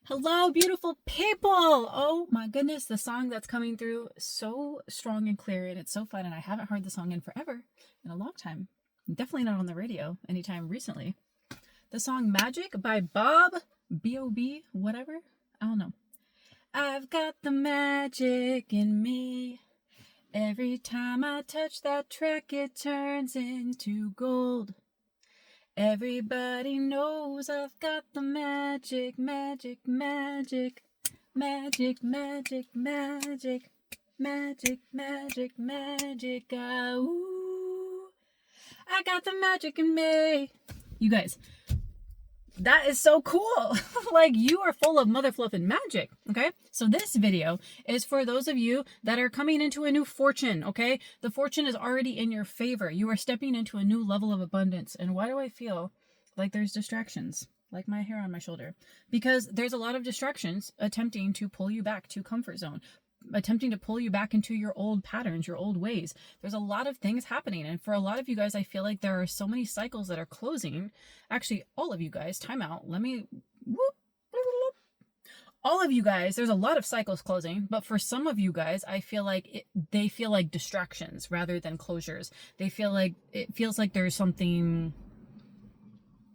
Hello, beautiful people. Oh my goodness, the song that's coming through so strong and clear, and it's so fun. And I haven't heard the song in forever, in a long time. Definitely not on the radio anytime recently. The song Magic by Bob, B.O.B., whatever. I don't know. I've got the magic in me. Every time I touch that track, it turns into gold. Everybody knows I've got the magic, magic, magic, magic, magic, magic, magic, magic, magic. Ooh, I got the magic in me. You guys, that is so cool. Like, you are full of mother fluff and magic. Okay, so this video is for those of you that are coming into a new fortune. Okay, the fortune is already in your favor. You are stepping into a new level of abundance. And why do I feel like there's distractions, like my hair on my shoulder? Because there's a lot of distractions attempting to pull you back to comfort zone, attempting to pull you back into your old patterns, your old ways. There's a lot of things happening. And for a lot of you guys, I feel like there are so many cycles that are closing. Actually, all of you guys, time out. Let me, whoop, all of you guys, there's a lot of cycles closing, but for some of you guys, I feel like they feel like distractions rather than closures. They feel like, it feels like there's something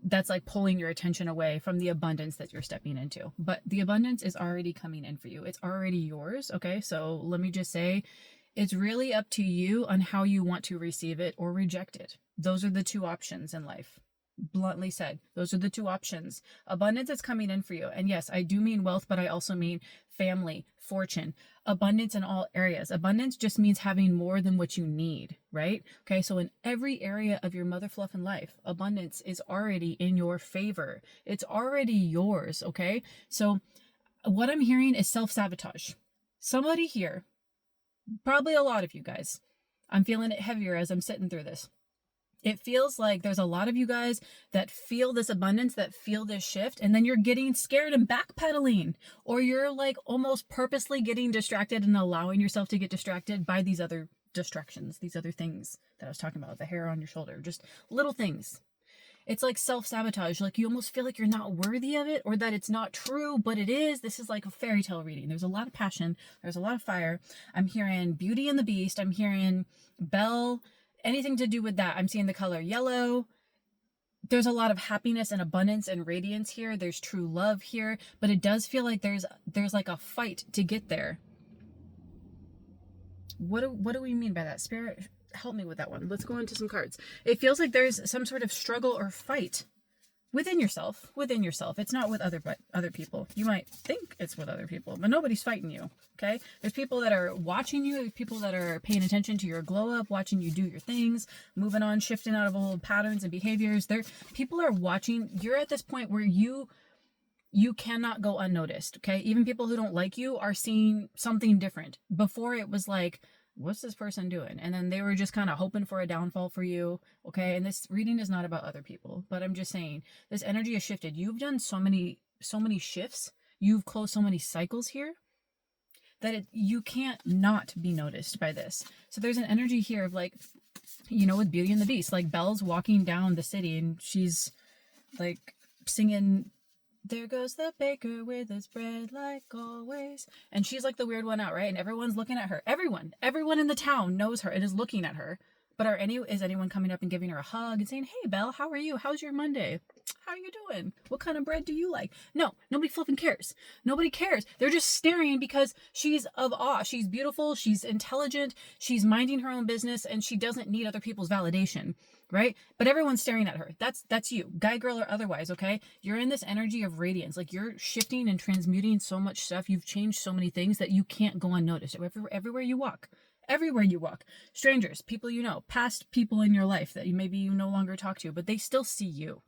that's like pulling your attention away from the abundance that you're stepping into. But the abundance is already coming in for you. It's already yours. Okay. So let me just say, it's really up to you on how you want to receive it or reject it. Those are the two options in life. Bluntly said, those are the two options. Abundance is coming in for you. And yes, I do mean wealth, but I also mean family, fortune, abundance in all areas. Abundance just means having more than what you need, right? Okay, so in every area of your mother fluffin' life, abundance is already in your favor. It's already yours, okay? So what I'm hearing is self-sabotage. Somebody here, probably a lot of you guys, I'm feeling it heavier as I'm sitting through this. It feels like there's a lot of you guys that feel this abundance, that feel this shift, and then you're getting scared and backpedaling, or you're like almost purposely getting distracted and allowing yourself to get distracted by these other distractions, these other things that I was talking about, the hair on your shoulder, just little things. It's like self-sabotage. Like, you almost feel like you're not worthy of it, or that it's not true, but it is. This is like a fairy tale reading. There's a lot of passion. There's a lot of fire. I'm hearing Beauty and the Beast. I'm hearing Belle. Anything to do with that. I'm seeing the color yellow. There's a lot of happiness and abundance and radiance here. There's true love here, but it does feel like there's like a fight to get there. What do we mean by that? Spirit, help me with that one. Let's go into some cards. It feels like there's some sort of struggle or fight within yourself. It's not with other people. You might think it's with other people, but nobody's fighting you. Okay, there's people that are watching you. There's people that are paying attention to your glow up, watching you do your things, moving on, shifting out of old patterns and behaviors. People are watching. You're at this point where you cannot go unnoticed. Okay, even people who don't like you are seeing something different. Before, it was like, what's this person doing? And then they were just kind of hoping for a downfall for you. Okay, and this reading is not about other people, but I'm just saying, this energy has shifted. You've done so many shifts. You've closed so many cycles here that you can't not be noticed by this. So there's an energy here of like, with Beauty and the Beast, like Belle's walking down the city and she's like singing, there goes the baker with his bread like always. And she's like the weird one out, right? And everyone's looking at her. Everyone in the town knows her and is looking at her. But is anyone coming up and giving her a hug and saying, hey, Belle, how are you? How's your Monday? How are you doing? What kind of bread do you like? No, nobody flipping cares. Nobody cares. They're just staring because she's of awe. She's beautiful. She's intelligent. She's minding her own business, and she doesn't need other people's validation, right? But everyone's staring at her. That's you, guy, girl, or otherwise, okay? You're in this energy of radiance. Like, you're shifting and transmuting so much stuff. You've changed so many things that you can't go unnoticed everywhere you walk. Everywhere you walk, strangers, people you know, past people in your life that maybe you no longer talk to, but they still see you,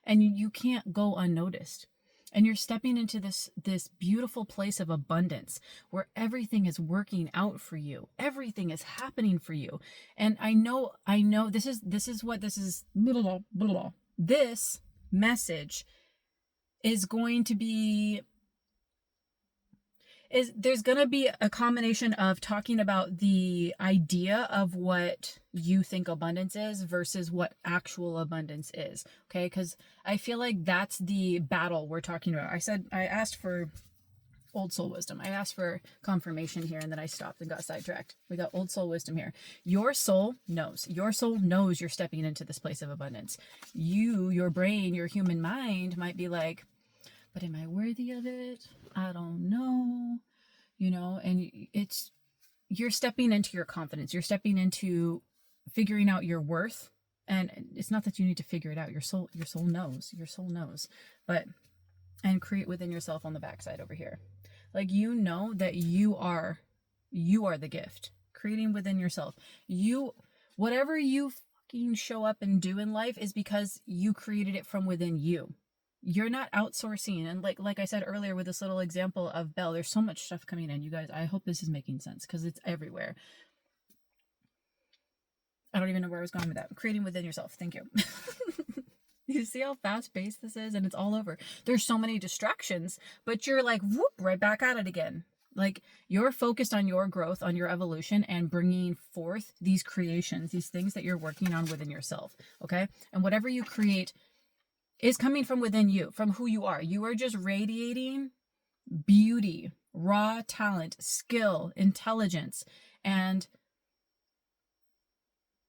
and you can't go unnoticed. And you're stepping into this beautiful place of abundance where everything is working out for you. Everything is happening for you. And I know this is what this is. This message is going to be, is there's going to be a combination of talking about the idea of what you think abundance is versus what actual abundance is. Okay. Because I feel like that's the battle we're talking about. I asked for old soul wisdom. I asked for confirmation here and then I stopped and got sidetracked. We got old soul wisdom here. Your soul knows. Your soul knows you're stepping into this place of abundance. Your brain, your human mind might be like, but am I worthy of it? I don't know. And you're stepping into your confidence. You're stepping into figuring out your worth. And it's not that you need to figure it out. Your soul knows. Your soul knows. And create within yourself on the backside over here. Like, that you are the gift. Creating within yourself. Whatever you fucking show up and do in life is because you created it from within you. You're not outsourcing. And like I said earlier with this little example of Belle, there's so much stuff coming in, you guys. I hope this is making sense because it's everywhere. I don't even know where I was going with that. Creating within yourself. Thank you. You see how fast paced this is? And it's all over. There's so many distractions, but you're like, whoop, right back at it again. Like, you're focused on your growth, on your evolution, and bringing forth these creations, these things that you're working on within yourself. Okay. And whatever you create is coming from within you, from who you are. You are just radiating beauty, raw talent, skill, intelligence, and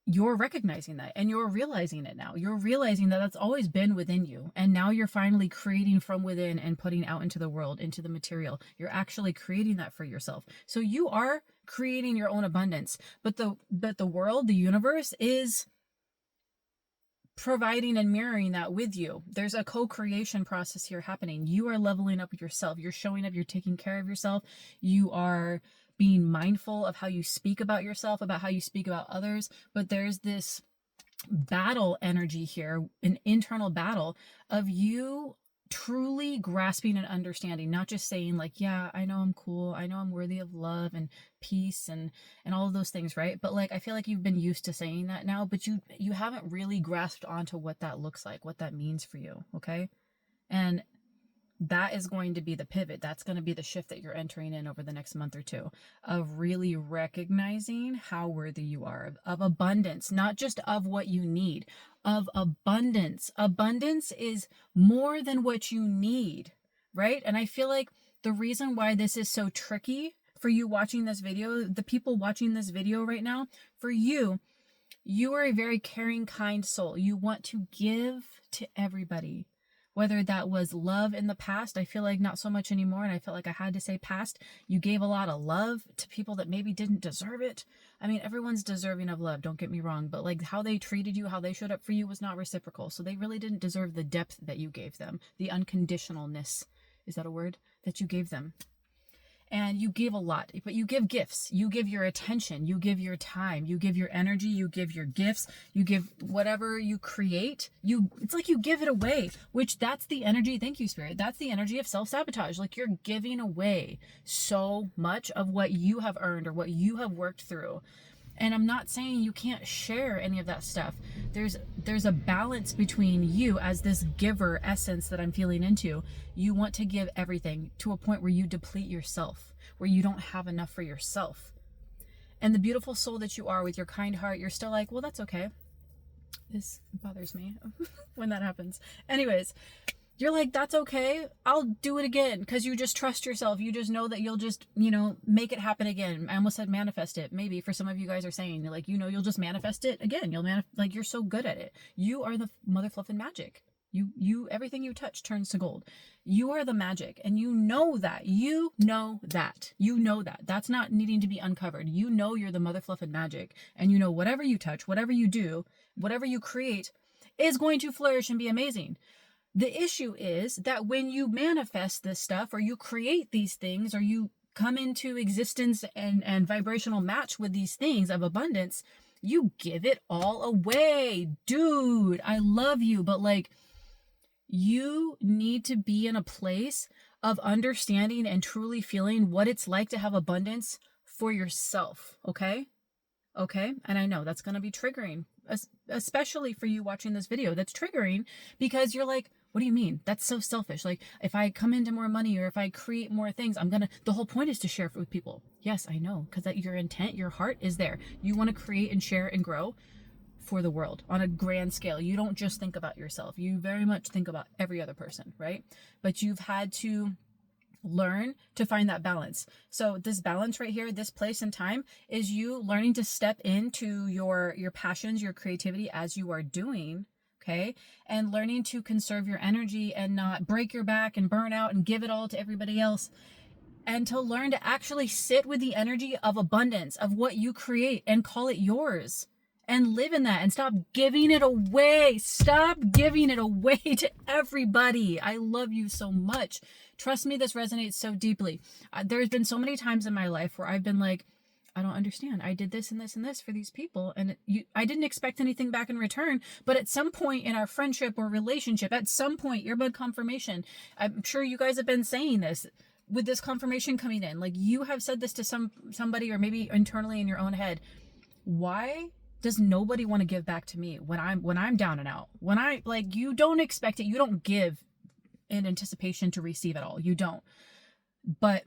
you're recognizing that and you're realizing it now. You're realizing that that's always been within you. And now you're finally creating from within and putting out into the world, into the material. You're actually creating that for yourself. So you are creating your own abundance, but the world, the universe is providing and mirroring that with you. There's a co-creation process here happening. You are leveling up yourself. You're showing up. You're taking care of yourself. You are being mindful of how you speak about yourself, about how you speak about others. But there's this battle energy here, an internal battle of you truly grasping and understanding, not just saying like, yeah, I know I'm cool. I know I'm worthy of love and peace and all of those things, right? But like, I feel like you've been used to saying that now, but you haven't really grasped onto what that looks like, what that means for you. Okay. And that is going to be the pivot. That's going to be the shift that you're entering in over the next month or two, of really recognizing how worthy you are of abundance, not just of what you need, of abundance. Abundance is more than what you need, right? And I feel like the reason why this is so tricky for you watching this video, the people watching this video right now, for you are a very caring, kind soul. You want to give to everybody. Whether that was love in the past, I feel like not so much anymore. And I felt like I had to say past. You gave a lot of love to people that maybe didn't deserve it. I mean, everyone's deserving of love, don't get me wrong. But like, how they treated you, how they showed up for you was not reciprocal. So they really didn't deserve the depth that you gave them. The unconditionalness, is that a word? That you gave them. And you give a lot, but you give gifts. You give your attention. You give your time. You give your energy. You give your gifts. You give whatever you create. It's like you give it away, which that's the energy. Thank you, Spirit. That's the energy of self-sabotage. Like, you're giving away so much of what you have earned or what you have worked through. And I'm not saying you can't share any of that stuff. There's a balance between you as this giver essence that I'm feeling into. You want to give everything to a point where you deplete yourself, where you don't have enough for yourself. And the beautiful soul that you are with your kind heart, you're still like, well, that's okay. This bothers me when that happens. Anyways, you're like, that's okay. I'll do it again, because you just trust yourself. You just know that you'll just, make it happen again. I almost said manifest it. Maybe for some of you guys are saying, like, you'll just manifest it again. Like, you're so good at it. You are the mother fluffing magic. Everything you touch turns to gold. You are the magic, and you know that. You know that. That's not needing to be uncovered. You know you're the mother fluffing magic, and you know whatever you touch, whatever you do, whatever you create is going to flourish and be amazing. The issue is that when you manifest this stuff, or you create these things, or you come into existence and vibrational match with these things of abundance, you give it all away. Dude, I love you, but like, you need to be in a place of understanding and truly feeling what it's like to have abundance for yourself. Okay? And I know that's going to be triggering, especially for you watching this video. That's triggering because you're like, What do you mean? That's so selfish. Like, if I come into more money or if I create more things, the whole point is to share it with people. Yes, I know, because that your intent, your heart is there. You want to create and share and grow for the world on a grand scale. You don't just think about yourself. You very much think about every other person, right? But you've had to learn to find that balance. So this balance right here, this place and time, is you learning to step into your passions, your creativity as you are doing. Okay. And learning to conserve your energy and not break your back and burn out and give it all to everybody else. And to learn to actually sit with the energy of abundance, of what you create, and call it yours. And live in that and stop giving it away. Stop giving it away to everybody. I love you so much. Trust me, this resonates so deeply. There's been so many times in my life where I've been like, I don't understand. I did this and this and this for these people. And I didn't expect anything back in return. But at some point in our friendship or relationship, at some point, earbud confirmation, I'm sure you guys have been saying this with this confirmation coming in. Like, you have said this to somebody, or maybe internally in your own head. Why does nobody want to give back to me when I'm down and out? When you don't expect it. You don't give in anticipation to receive at all. You don't. But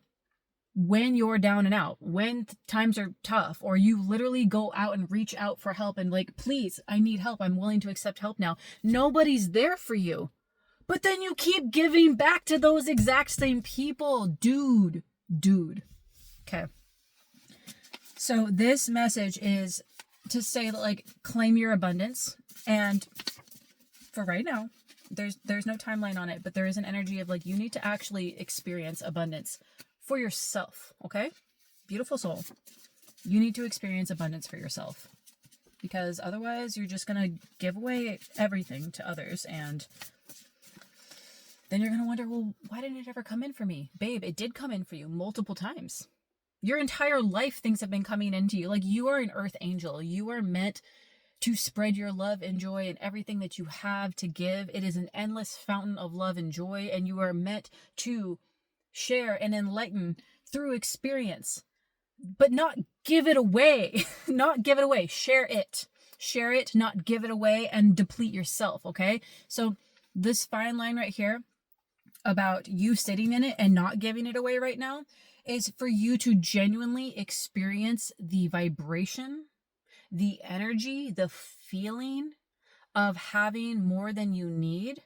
when you're down and out, when times are tough, or you literally go out and reach out for help and like, please, I need help. I'm willing to accept help now. Nobody's there for you. But then you keep giving back to those exact same people. Dude. Okay. So this message is to say that, like, claim your abundance. And for right now, there's no timeline on it, but there is an energy of like, you need to actually experience abundance for yourself. Okay. Beautiful soul. You need to experience abundance for yourself, because otherwise you're just going to give away everything to others. And then you're going to wonder, well, why didn't it ever come in for me? Babe, it did come in for you multiple times. Your entire life, things have been coming into you. Like, you are an earth angel. You are meant to spread your love and joy and everything that you have to give. It is an endless fountain of love and joy, and you are meant to share and enlighten through experience, but not give it away. Not give it away. Share it. Share it, not give it away and deplete yourself. Okay. So this fine line right here about you sitting in it and not giving it away right now is for you to genuinely experience the vibration, the energy, the feeling of having more than you need,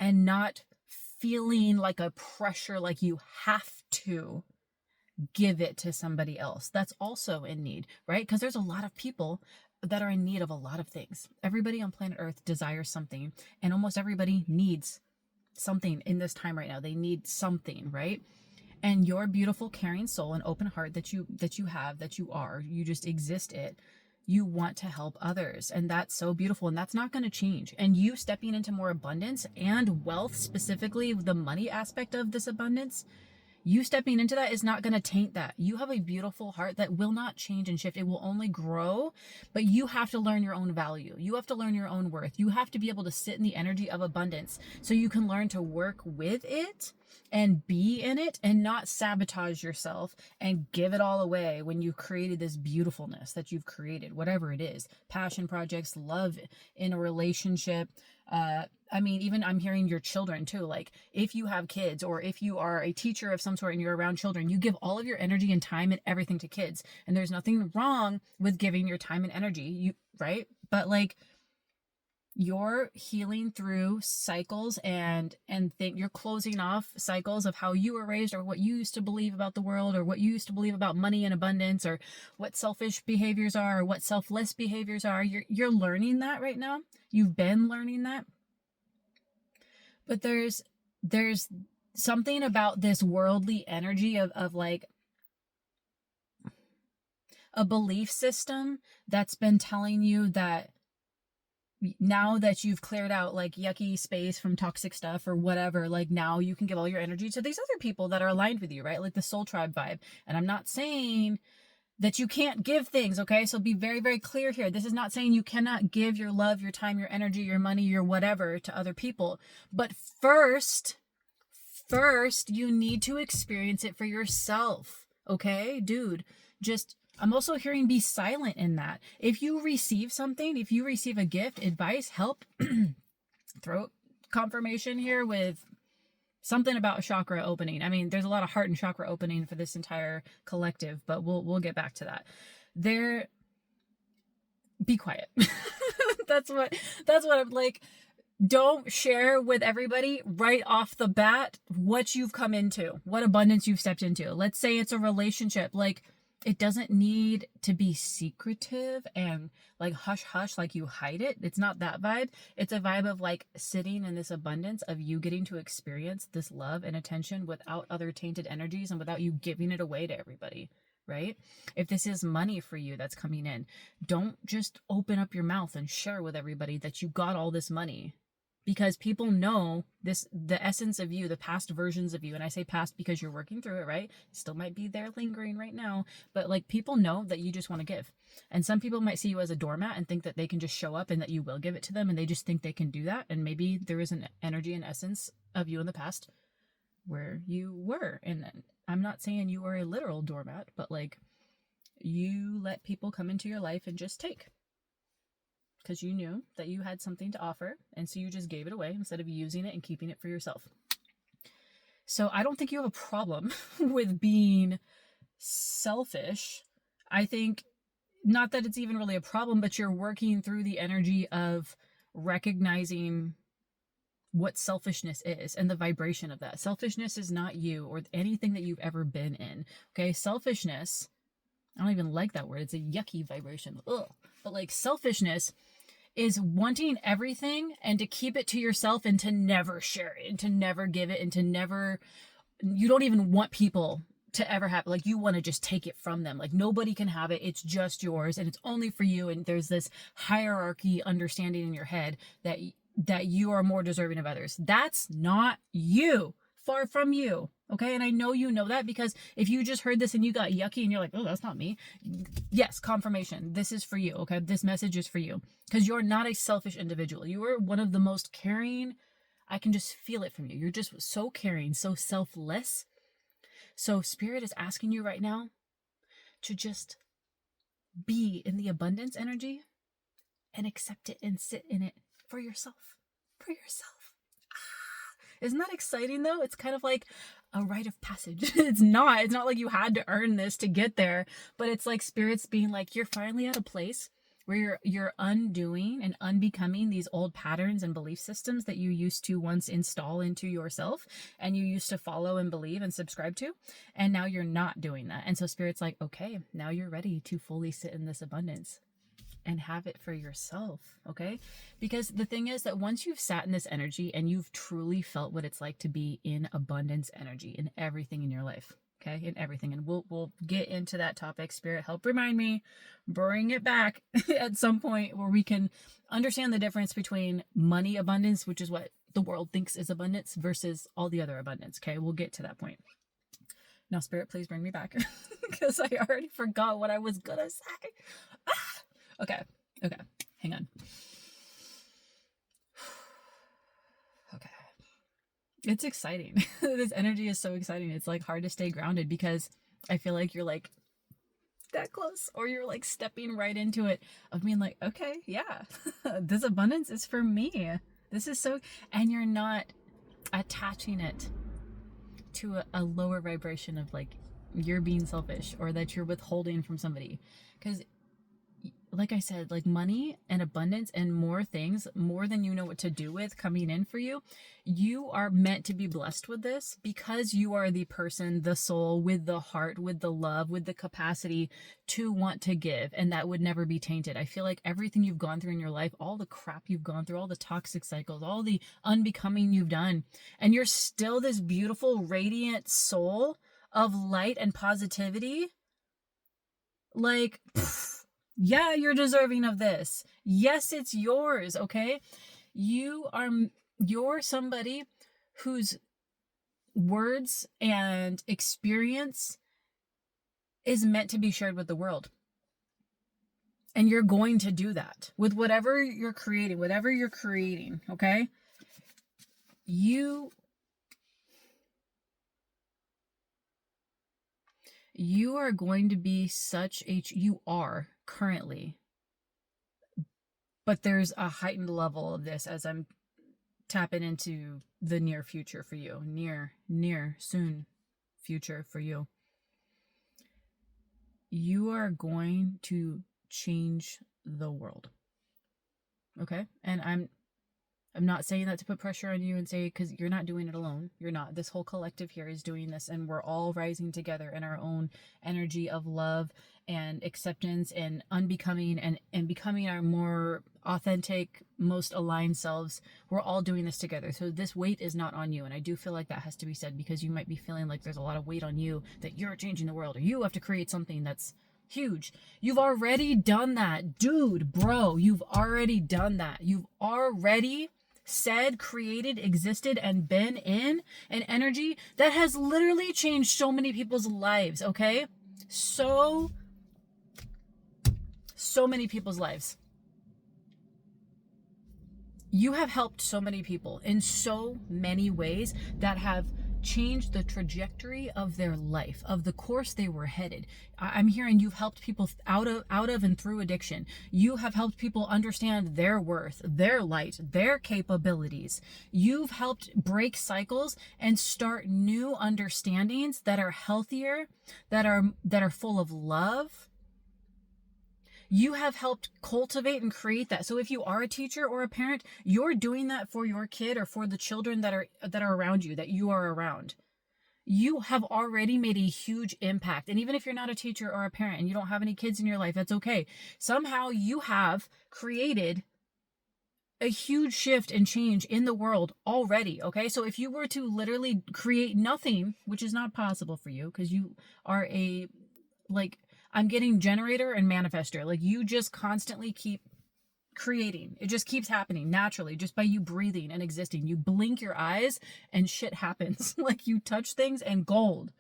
and not feeling like a pressure, like you have to give it to somebody else that's also in need, right? Because there's a lot of people that are in need of a lot of things. Everybody on planet Earth desires something, and almost everybody needs something in this time right now. They need something, right? And your beautiful, caring soul and open heart that you have, that you are, you just exist it. You want to help others. And that's so beautiful. And that's not going to change. And you stepping into more abundance and wealth, specifically the money aspect of this abundance, you stepping into that is not going to taint that. You have a beautiful heart that will not change and shift. It will only grow, but you have to learn your own value. You have to learn your own worth. You have to be able to sit in the energy of abundance so you can learn to work with it and be in it and not sabotage yourself and give it all away when you created this beautifulness that you've created, whatever it is, passion projects, love in a relationship. I mean, even I'm hearing your children too. Like, if you have kids, or if you are a teacher of some sort and you're around children, you give all of your energy and time and everything to kids. And there's nothing wrong with giving your time and energy, right? But like, you're healing through cycles and you're closing off cycles of how you were raised, or what you used to believe about the world, or what you used to believe about money and abundance, or what selfish behaviors are, or what selfless behaviors are. You're learning that right now. You've been learning that. But there's something about this worldly energy of like a belief system that's been telling you that now that you've cleared out like yucky space from toxic stuff or whatever, like now you can give all your energy to these other people that are aligned with you, right? Like the soul tribe vibe. And I'm not saying that you can't give things, okay? So be very, very clear here. This is not saying you cannot give your love, your time, your energy, your money, your whatever to other people. But first, you need to experience it for yourself, okay? Dude, I'm also hearing be silent in that. If you receive something, if you receive a gift, advice, help, confirmation here with something about a chakra opening. I mean, there's a lot of heart and chakra opening for this entire collective, but we'll get back to that. Be quiet. that's what I'm like. Don't share with everybody right off the bat what you've come into, what abundance you've stepped into. Let's say it's a relationship. Like, it doesn't need to be secretive and like hush hush, like you hide it. It's not that vibe. It's a vibe of like sitting in this abundance of you getting to experience this love and attention without other tainted energies and without you giving it away to everybody, right? If this is money for you that's coming in, don't just open up your mouth and share with everybody that you got all this money. Because people know this, the essence of you, the past versions of you. And I say past because you're working through it, right? Still might be there lingering right now. But like, people know that you just want to give. And some people might see you as a doormat and think that they can just show up and that you will give it to them. And they just think they can do that. And maybe there is an energy and essence of you in the past where you were. And I'm not saying you are a literal doormat, but like, you let people come into your life and just take. Because you knew that you had something to offer, and so you just gave it away instead of using it and keeping it for yourself. So I don't think you have a problem with being selfish. I think, not that it's even really a problem, but you're working through the energy of recognizing what selfishness is and the vibration of that. Selfishness is not you or anything that you've ever been in. Okay, selfishness, I don't even like that word. It's a yucky vibration. Ugh. But like, selfishness is wanting everything and to keep it to yourself and to never share it and to never give it and to never, you don't even want people to ever have it. Like, you want to just take it from them. Like, nobody can have it. It's just yours and it's only for you. And there's this hierarchy understanding in your head that you are more deserving of others. That's not you. Far from you. Okay. And I know you know that, because if you just heard this and you got yucky and you're like, oh, that's not me. Yes, confirmation. This is for you. Okay. This message is for you, because you're not a selfish individual. You are one of the most caring. I can just feel it from you. You're just so caring, so selfless. So Spirit is asking you right now to just be in the abundance energy and accept it and sit in it for yourself. For yourself. Isn't that exciting though? It's kind of like a rite of passage. It's not like you had to earn this to get there, but it's like Spirit's being like, you're finally at a place where you're undoing and unbecoming these old patterns and belief systems that you used to once install into yourself and you used to follow and believe and subscribe to. And now you're not doing that. And so Spirit's like, okay, now you're ready to fully sit in this abundance and have it for yourself, okay? Because the thing is that once you've sat in this energy and you've truly felt what it's like to be in abundance energy in everything in your life, okay? In everything. And we'll get into that topic. Spirit, help remind me, bring it back at some point where we can understand the difference between money abundance, which is what the world thinks is abundance, versus all the other abundance, okay? We'll get to that point. Now, Spirit, please bring me back, because I already forgot what I was gonna say. Okay, hang on. Okay. It's exciting. This energy is so exciting. It's like hard to stay grounded, because I feel like you're like that close, or you're like stepping right into it of being like, okay, yeah, this abundance is for me. This is so, and you're not attaching it to a lower vibration of like you're being selfish or that you're withholding from somebody. Because like I said, like money and abundance and more things, more than you know what to do with coming in for you, you are meant to be blessed with this, because you are the person, the soul with the heart, with the love, with the capacity to want to give. And that would never be tainted. I feel like everything you've gone through in your life, all the crap you've gone through, all the toxic cycles, all the unbecoming you've done, and you're still this beautiful, radiant soul of light and positivity. Like, yeah, you're deserving of this. Yes, it's yours, okay? You're somebody whose words and experience is meant to be shared with the world. And you're going to do that with whatever you're creating, okay? You are going to be you are currently, but there's a heightened level of this as I'm tapping into the near future for you. Soon future for you. You are going to change the world. Okay? And I'm not saying that to put pressure on you and say, because you're not doing it alone. You're not. This whole collective here is doing this, and we're all rising together in our own energy of love and acceptance and unbecoming and becoming our more authentic, most aligned selves. We're all doing this together. So this weight is not on you. And I do feel like that has to be said, because you might be feeling like there's a lot of weight on you, that you're changing the world, or you have to create something that's huge. You've already done that. Dude, bro, you've already done that. You've already said, created, existed, and been in an energy that has literally changed so many people's lives, okay? So many people's lives. You have helped so many people in so many ways that have changed the trajectory of their life, of the course they were headed. I'm hearing you've helped people out of and through addiction. You have helped people understand their worth, their light, their capabilities. You've helped break cycles and start new understandings that are healthier, that are full of love. You have helped cultivate and create that. So if you are a teacher or a parent, you're doing that for your kid or for the children that are around you, that you are around. You have already made a huge impact. And even if you're not a teacher or a parent and you don't have any kids in your life, that's okay. Somehow you have created a huge shift and change in the world already, okay? So if you were to literally create nothing, which is not possible for you because you are I'm getting generator and manifester. Like, you just constantly keep creating. It just keeps happening naturally, just by you breathing and existing. You blink your eyes and shit happens. Like, you touch things and gold.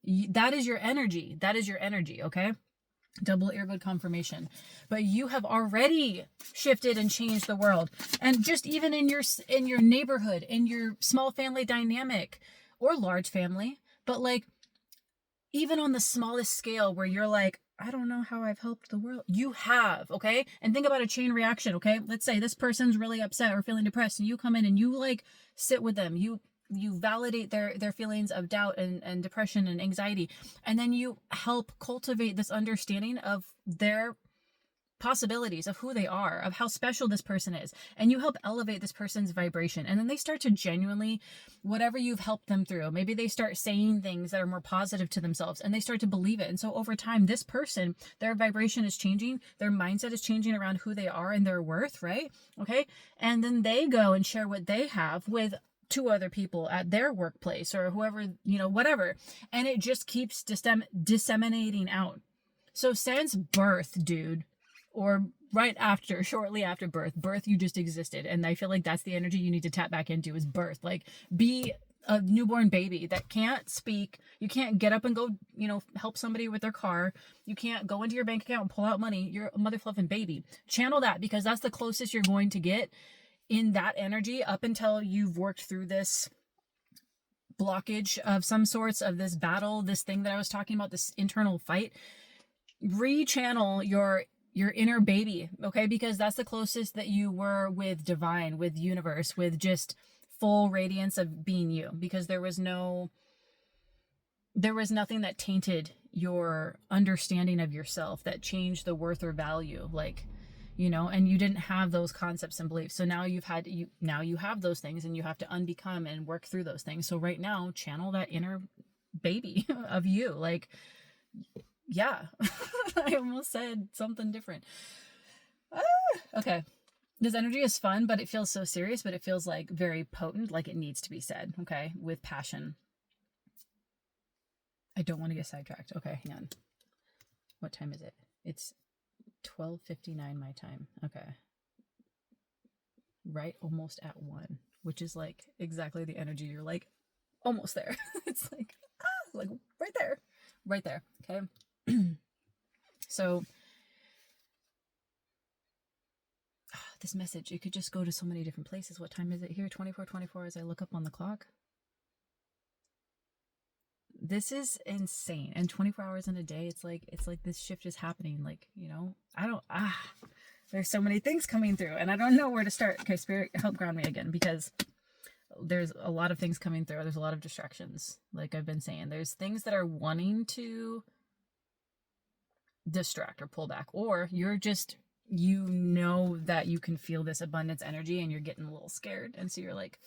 That is your energy. That is your energy, okay? Double earbud confirmation. But you have already shifted and changed the world. And just even in your neighborhood, in your small family dynamic or large family, but like, even on the smallest scale where you're like, I don't know how I've helped the world. You have, okay? And think about a chain reaction, okay? Let's say this person's really upset or feeling depressed, and you come in and you like sit with them. You validate their feelings of doubt and depression and anxiety. And then you help cultivate this understanding of their possibilities, of who they are, of how special this person is, and you help elevate this person's vibration. And then they start to genuinely, whatever you've helped them through, maybe they start saying things that are more positive to themselves, and they start to believe it. And so over time, this person, their vibration is changing, their mindset is changing around who they are and their worth, right? Okay. And then they go and share what they have with two other people at their workplace or whoever, whatever. And it just keeps disseminating out. So since birth, dude, or shortly after birth, you just existed. And I feel like that's the energy you need to tap back into, is birth. Like, be a newborn baby that can't speak. You can't get up and go, help somebody with their car. You can't go into your bank account and pull out money. You're a mother fluffing baby. Channel that, because that's the closest you're going to get in that energy up until you've worked through this blockage of some sorts, of this battle, this thing that I was talking about, this internal fight. Rechannel your inner baby, okay? Because that's the closest that you were with divine, with universe, with just full radiance of being you, because there was nothing that tainted your understanding of yourself, that changed the worth or value, and you didn't have those concepts and beliefs. So now you have those things, and you have to unbecome and work through those things. So right now, channel that inner baby of you. Yeah, I almost said something different. Okay. This energy is fun, but it feels so serious, but it feels like very potent, like it needs to be said, okay, with passion. I don't want to get sidetracked. Okay, hang on. What time is it? It's 12:59 my time. Okay. Right, almost at 1, which is like exactly the energy. You're like almost there. It's like right there. Okay. So this message, it could just go to so many different places. What time is it here? 24:24 as I look up on the clock. This is insane. And 24 hours in a day, it's like this shift is happening. There's so many things coming through and I don't know where to start. Okay, Spirit, help ground me again, because there's a lot of things coming through. There's a lot of distractions. Like I've been saying, there's things that are wanting to distract or pull back, or you're just, you know that you can feel this abundance energy and you're getting a little scared. And so you're like,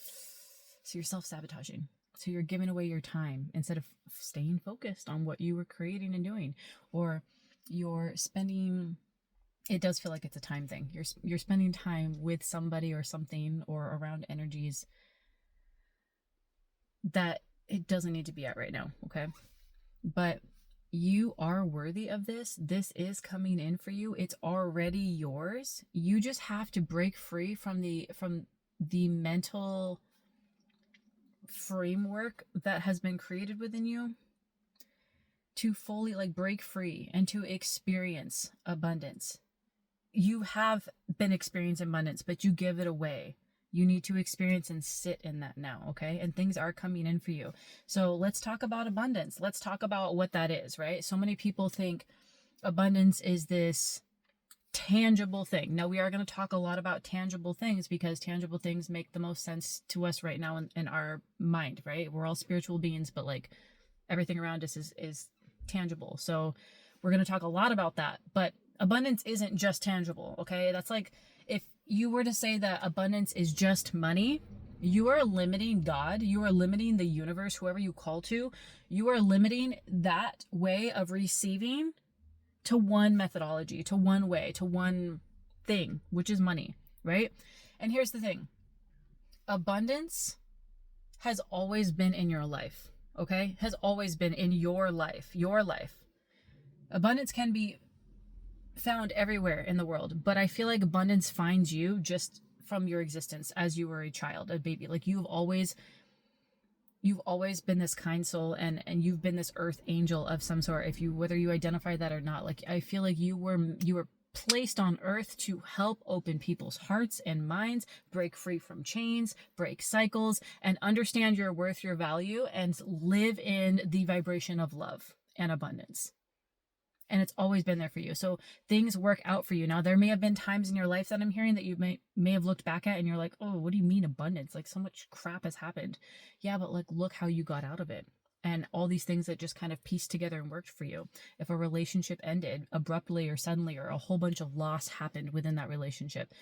so you're self-sabotaging. So you're giving away your time instead of staying focused on what you were creating and doing, or you're spending, it does feel like it's a time thing. You're spending time with somebody or something or around energies that it doesn't need to be at right now. Okay. But you are worthy of this. This is coming in for you. It's already yours. You just have to break free from the mental framework that has been created within you to fully like break free and to experience abundance. You have been experiencing abundance, but you give it away. You need to experience and sit in that now, okay? And things are coming in for you. So let's talk about abundance. Let's talk about what that is, right? So many people think abundance is this tangible thing. Now, we are going to talk a lot about tangible things because tangible things make the most sense to us right now in our mind, right? We're all spiritual beings, but like everything around us is tangible. So we're going to talk a lot about that. But abundance isn't just tangible, okay? That's like, if you were to say that abundance is just money, you are limiting God, you are limiting the universe, whoever you call to, you are limiting that way of receiving to one methodology, to one way, to one thing, which is money, right? And here's the thing. Abundance has always been in your life, okay? Has always been in your life, your life. Abundance can be found everywhere in the world, but I feel like abundance finds you just from your existence as you were a child, a baby. Like you've always been this kind soul, and you've been this earth angel of some sort, if you, whether you identify that or not. Like I feel like you were placed on earth to help open people's hearts and minds, break free from chains, break cycles, and understand your worth, your value, and live in the vibration of love and abundance. And it's always been there for you. So things work out for you. Now, there may have been times in your life that I'm hearing that you may have looked back at and you're like, oh, what do you mean abundance? Like so much crap has happened. Yeah, but like, look how you got out of it. And all these things that just kind of pieced together and worked for you. If a relationship ended abruptly or suddenly, or a whole bunch of loss happened within that relationship,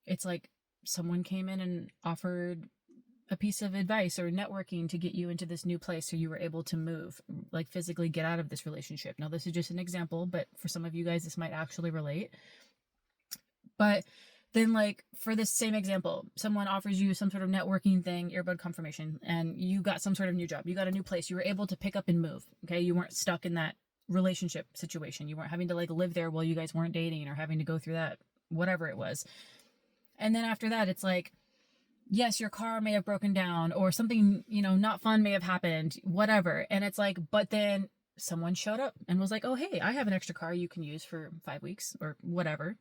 it's like someone came in and offered a piece of advice or networking to get you into this new place so you were able to move, like physically get out of this relationship. Now, this is just an example, but for some of you guys, this might actually relate. But then, like, for this same example, someone offers you some sort of networking thing, earbud confirmation, and you got some sort of new job. You got a new place. You were able to pick up and move, okay? You weren't stuck in that relationship situation. You weren't having to, like, live there while you guys weren't dating or having to go through that, whatever it was. And then after that, it's like, yes, your car may have broken down or something, not fun may have happened, whatever. And it's like, but then someone showed up and was like, oh, hey, I have an extra car you can use for 5 weeks or whatever,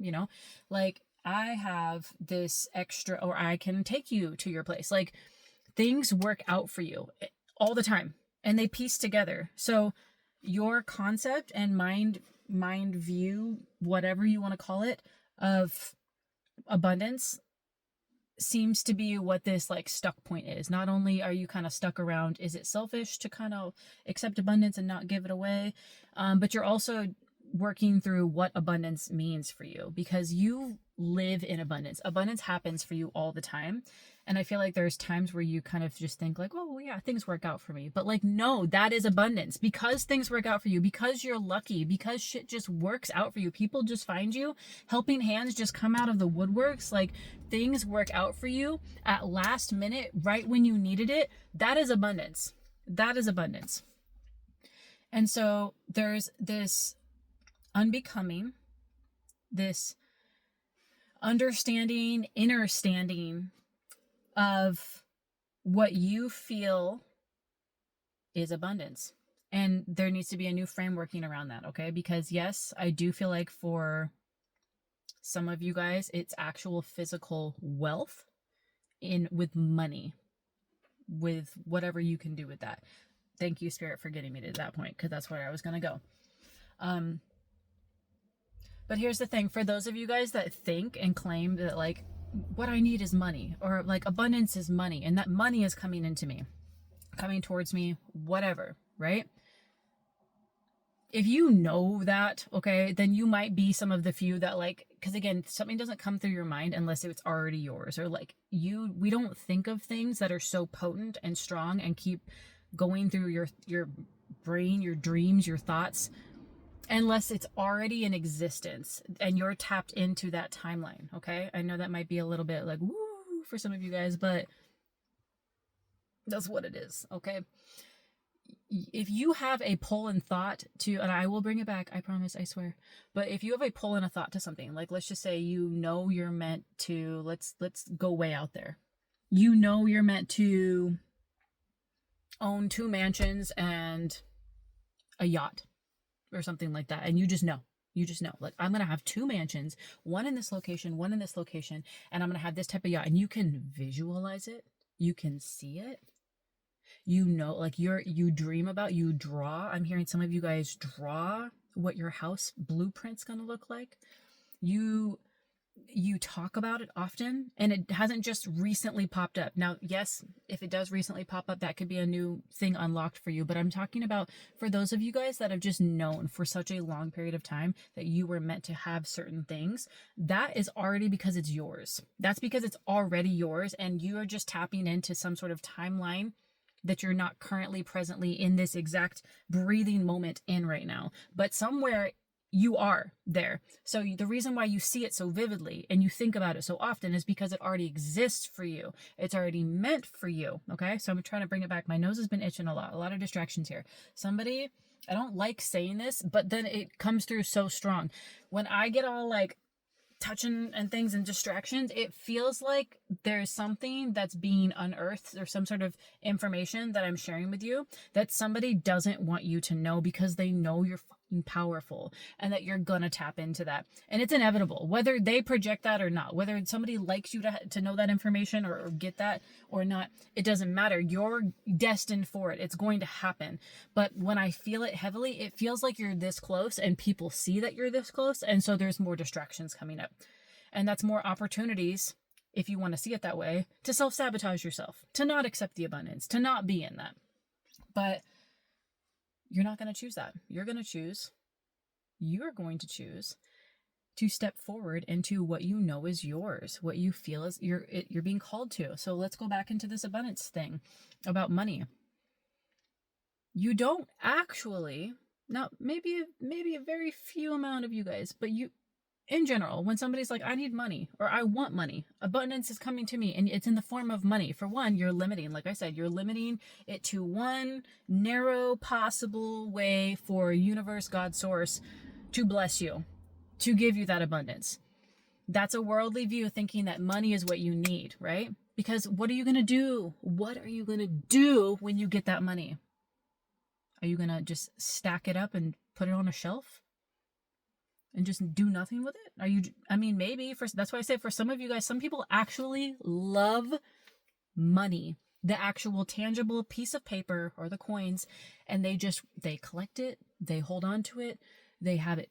like I have this extra, or I can take you to your place. Like things work out for you all the time and they piece together. So your concept and mind view, whatever you want to call it, of abundance seems to be what this like stuck point is. Not only are you kind of stuck around, is it selfish to kind of accept abundance and not give it away, but you're also working through what abundance means for you, because you live in abundance. Abundance happens for you all the time. And I feel like there's times where you kind of just think like, oh yeah, things work out for me. But like, no, that is abundance, because things work out for you, because you're lucky, because shit just works out for you. People just find you, helping hands just come out of the woodworks. Like things work out for you at last minute, right when you needed it. That is abundance. That is abundance. And so there's this unbecoming, this understanding, understanding of what you feel is abundance. And there needs to be a new frameworking around that, okay? Because yes, I do feel like for some of you guys, it's actual physical wealth with money, with whatever you can do with that. Thank you, Spirit, for getting me to that point, because that's where I was going to go. But here's the thing, for those of you guys that think and claim that like what I need is money, or like abundance is money, and that money is coming into me, coming towards me, whatever, right? If you know that, okay, then you might be some of the few that like, because again, something doesn't come through your mind unless it's already yours, or like we don't think of things that are so potent and strong and keep going through your brain, your dreams, your thoughts, unless it's already in existence and you're tapped into that timeline. Okay, I know that might be a little bit like woo for some of you guys, but that's what it is. Okay, if you have a pull and thought to, and I will bring it back, I promise, I swear, but if you have a pull and a thought to something, like let's just say you're meant to, let's go way out there, you're meant to own 2 mansions and a yacht or something like that, and you just know, like I'm gonna have 2 mansions, one in this location, one in this location, and I'm gonna have this type of yacht, and you can visualize it, you can see it, like you dream about, you draw. I'm hearing some of you guys draw what your house blueprint's gonna look like. You talk about it often, and it hasn't just recently popped up. Now, yes, if it does recently pop up, that could be a new thing unlocked for you. But I'm talking about for those of you guys that have just known for such a long period of time that you were meant to have certain things, that is already because it's yours. That's because it's already yours, and you are just tapping into some sort of timeline that you're not currently presently in this exact breathing moment in right now, but somewhere you are there. So the reason why you see it so vividly and you think about it so often is because it already exists for you. It's already meant for you. Okay. So I'm trying to bring it back. My nose has been itching a lot of distractions here. Somebody, I don't like saying this, but then it comes through so strong. When I get all like touching and things and distractions, it feels like there's something that's being unearthed, or some sort of information that I'm sharing with you that somebody doesn't want you to know, because they know you're fucking powerful and that you're gonna tap into that. And it's inevitable, whether they project that or not, whether somebody likes you to know that information or get that or not, it doesn't matter. You're destined for it. It's going to happen. But when I feel it heavily, it feels like you're this close and people see that you're this close, and so there's more distractions coming up. And that's more opportunities, if you want to see it that way, to self-sabotage yourself, to not accept the abundance, to not be in that. But you're not going to choose that. You're going to choose to step forward into what you know is yours, what you feel is you're being called to. So let's go back into this abundance thing about money. You don't actually, now maybe a very few amount of you guys, but you, in general, when somebody's like, I need money, or I want money, abundance is coming to me, and it's in the form of money. For one, you're limiting, like I said, you're limiting it to one narrow possible way for universe, God, source to bless you, to give you that abundance. That's a worldly view, thinking that money is what you need, right? Because what are you going to do? What are you going to do when you get that money? Are you going to just stack it up and put it on a shelf and just do nothing with it? Maybe that's why I say for some of you guys, some people actually love money, the actual tangible piece of paper or the coins, and they collect it, they hold on to it, they have it.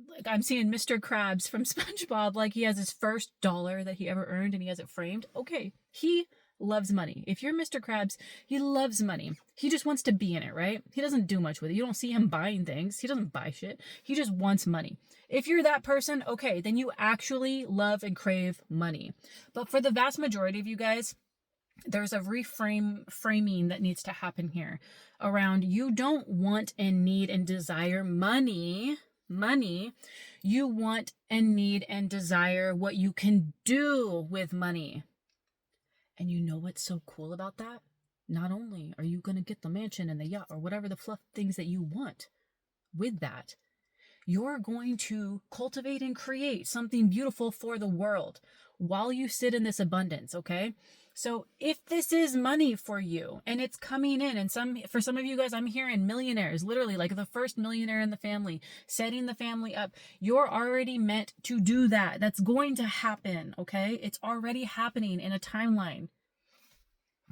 Like I'm seeing Mr. Krabs from SpongeBob, like he has his first dollar that he ever earned and he has it framed. Okay, he loves money. If you're Mr. Krabs, he loves money. He just wants to be in it, right? He doesn't do much with it. You don't see him buying things. He doesn't buy shit. He just wants money. If you're that person, okay, then you actually love and crave money. But for the vast majority of you guys, there's a framing that needs to happen here around you don't want and need and desire money. You want and need and desire what you can do with money. And you know what's so cool about that? Not only are you going to get the mansion and the yacht or whatever the fluff things that you want with that, you're going to cultivate and create something beautiful for the world while you sit in this abundance, okay? So if this is money for you and it's coming in, and for some of you guys, I'm hearing millionaires, literally like the first millionaire in the family, setting the family up. You're already meant to do that. That's going to happen, okay? It's already happening in a timeline.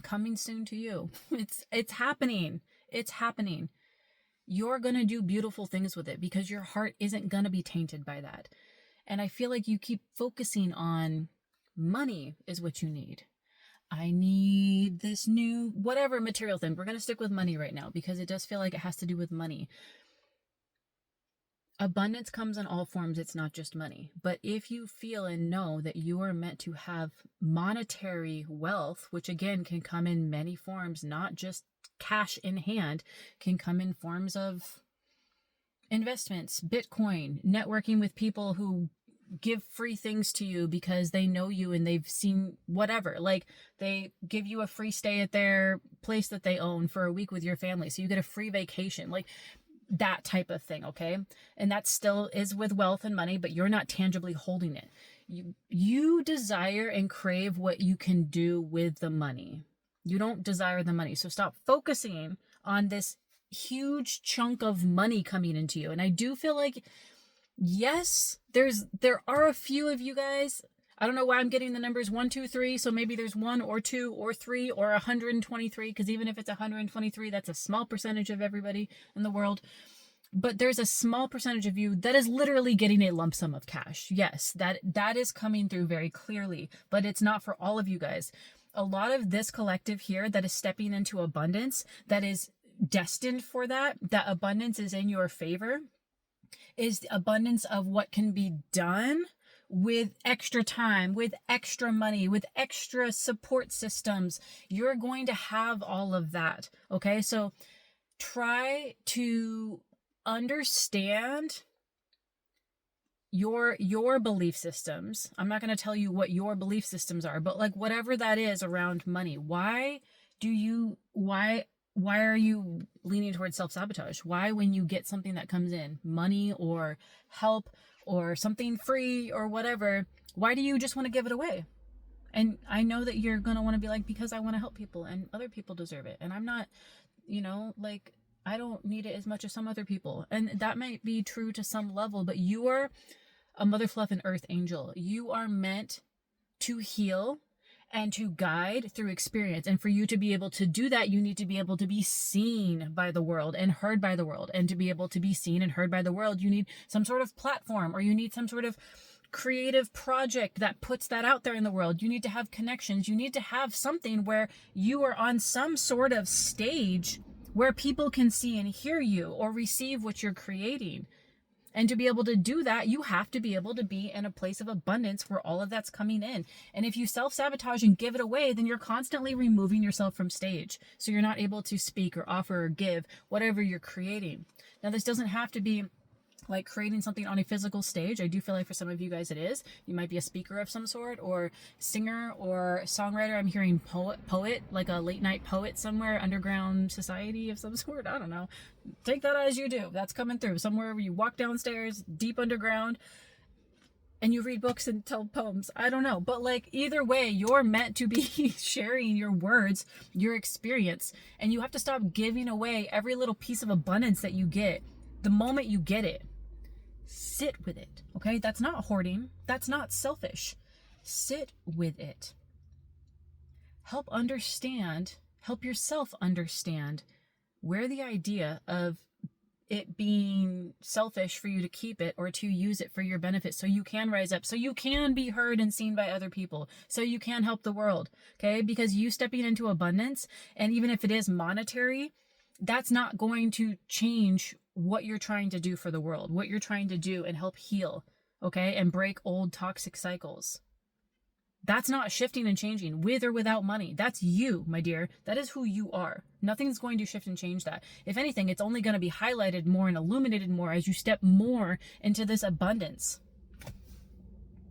Coming soon to you. It's happening. It's happening. you're going to do beautiful things with it because your heart isn't going to be tainted by that. And I feel like you keep focusing on money is what you need. I need this new whatever material thing. We're going to stick with money right now because it does feel like it has to do with money. Abundance comes in all forms. It's not just money. But if you feel and know that you are meant to have monetary wealth, which again can come in many forms, not just cash in hand, can come in forms of investments, Bitcoin, networking with people who give free things to you because they know you and they've seen whatever. Like they give you a free stay at their place that they own for a week with your family. So you get a free vacation. Like that type of thing, okay? And that still is with wealth and money, but you're not tangibly holding it. You desire and crave what you can do with the money. You don't desire the money. So stop focusing on this huge chunk of money coming into you. And I do feel like, yes, there are a few of you guys. I don't know why I'm getting the numbers 1, 2, 3. So maybe there's 1 or 2 or 3 or 123, because even if it's 123, that's a small percentage of everybody in the world. But there's a small percentage of you that is literally getting a lump sum of cash. Yes, that is coming through very clearly, but it's not for all of you guys. A lot of this collective here that is stepping into abundance, that is destined for that abundance is in your favor, is the abundance of what can be done with extra time, with extra money, with extra support systems. You're going to have all of that. Okay. So try to understand your belief systems. I'm not going to tell you what your belief systems are, but like whatever that is around money, why are you leaning towards self-sabotage? Why, when you get something that comes in, money or help or something free or whatever, why do you just want to give it away? And I know that you're going to want to be like, because I want to help people and other people deserve it. And I'm not, like, I don't need it as much as some other people. And that might be true to some level, but you are a mother fluff and earth angel. You are meant to heal and to guide through experience. And for you to be able to do that, you need to be able to be seen by the world and heard by the world. And to be able to be seen and heard by the world, you need some sort of platform, or you need some sort of creative project that puts that out there in the world. You need to have connections. You need to have something where you are on some sort of stage where people can see and hear you or receive what you're creating. And to be able to do that, you have to be able to be in a place of abundance where all of that's coming in. And if you self-sabotage and give it away, then you're constantly removing yourself from stage. So you're not able to speak or offer or give whatever you're creating. Now, this doesn't have to be like creating something on a physical stage. I do feel like for some of you guys it is. You might be a speaker of some sort, or singer, or songwriter. I'm hearing poet, like a late night poet somewhere, underground society of some sort. I don't know. Take that as you do. That's coming through. Somewhere where you walk downstairs, deep underground, and you read books and tell poems. I don't know. But like either way, you're meant to be sharing your words, your experience, and you have to stop giving away every little piece of abundance that you get the moment you get it. Sit with it, okay? That's not hoarding. That's not selfish. Sit with it. Help yourself understand where the idea of it being selfish for you to keep it or to use it for your benefit, so you can rise up, so you can be heard and seen by other people, so you can help the world, okay? Because you stepping into abundance, and even if it is monetary, that's not going to change what you're trying to do for the world, what you're trying to do and help heal, okay? And break old toxic cycles. That's not shifting and changing with or without money. That's you, my dear. That is who you are. Nothing's going to shift and change that. If anything, it's only going to be highlighted more and illuminated more as you step more into this abundance.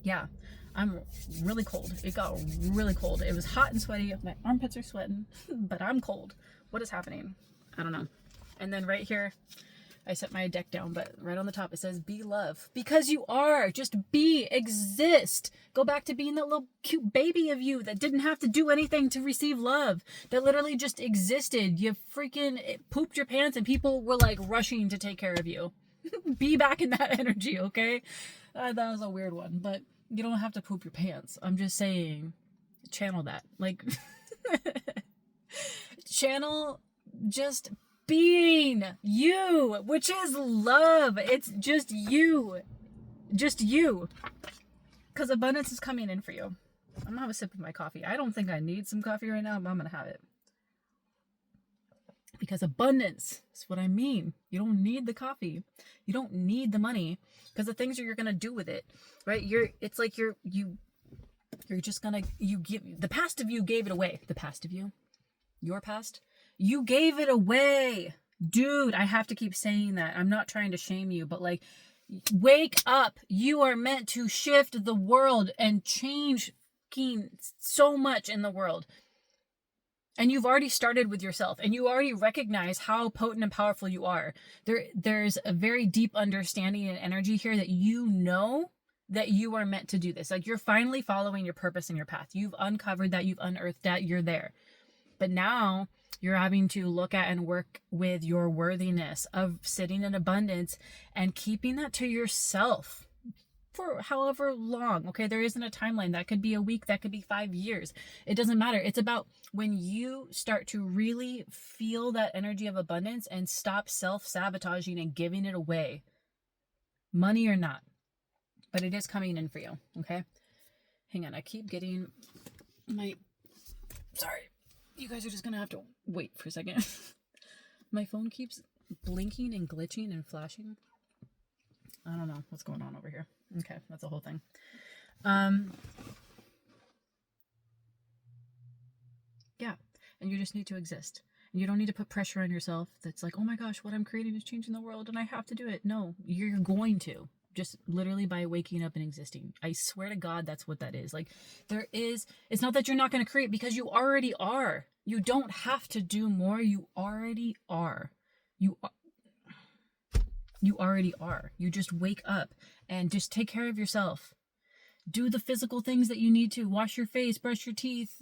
Yeah, I'm really cold. It got really cold. It was hot and sweaty. My armpits are sweating, but I'm cold. What is happening? I don't know. And then right here, I set my deck down, but right on the top it says be love. Because you are. Just be, exist. Go back to being that little cute baby of you that didn't have to do anything to receive love. That literally just existed. You freaking pooped your pants and people were like rushing to take care of you. Be back in that energy, okay? That was a weird one, but you don't have to poop your pants. I'm just saying, channel that. Like, channel, just being you, which is love. It's just you. Just you. Because abundance is coming in for you. I'm going to have a sip of my coffee. I don't think I need some coffee right now, but I'm going to have it. Because abundance is what I mean. You don't need the coffee. You don't need the money. Because the things that you're going to do with it, right? It's like you're just going to, the past of you gave it away. The past of you, your past, you gave it away. Dude, I have to keep saying that. I'm not trying to shame you, but like, wake up. You are meant to shift the world and change so much in the world. And you've already started with yourself, and you already recognize how potent and powerful you are. There's a very deep understanding and energy here that you know that you are meant to do this. Like, you're finally following your purpose and your path. You've uncovered that, you've unearthed that, you're there. But now you're having to look at and work with your worthiness of sitting in abundance and keeping that to yourself for however long. Okay, there isn't a timeline. That could be a week, that could be 5 years. It doesn't matter. It's about when you start to really feel that energy of abundance and stop self-sabotaging and giving it away, money or not. But it is coming in for you. Okay, hang on, I keep getting sorry, you guys are just gonna have to wait for a second. My phone keeps blinking and glitching and flashing. I don't know what's going on over here. Okay, that's the whole thing. Yeah, and you just need to exist. And you don't need to put pressure on yourself that's like, oh my gosh, what I'm creating is changing the world and I have to do it. No, you're going to. Just literally by waking up and existing. I swear to God, that's what that is. Like, it's not that you're not going to create, because you already are. You don't have to do more. You already are. You already are. You just wake up and just take care of yourself. Do the physical things that you need to. Wash your face, brush your teeth,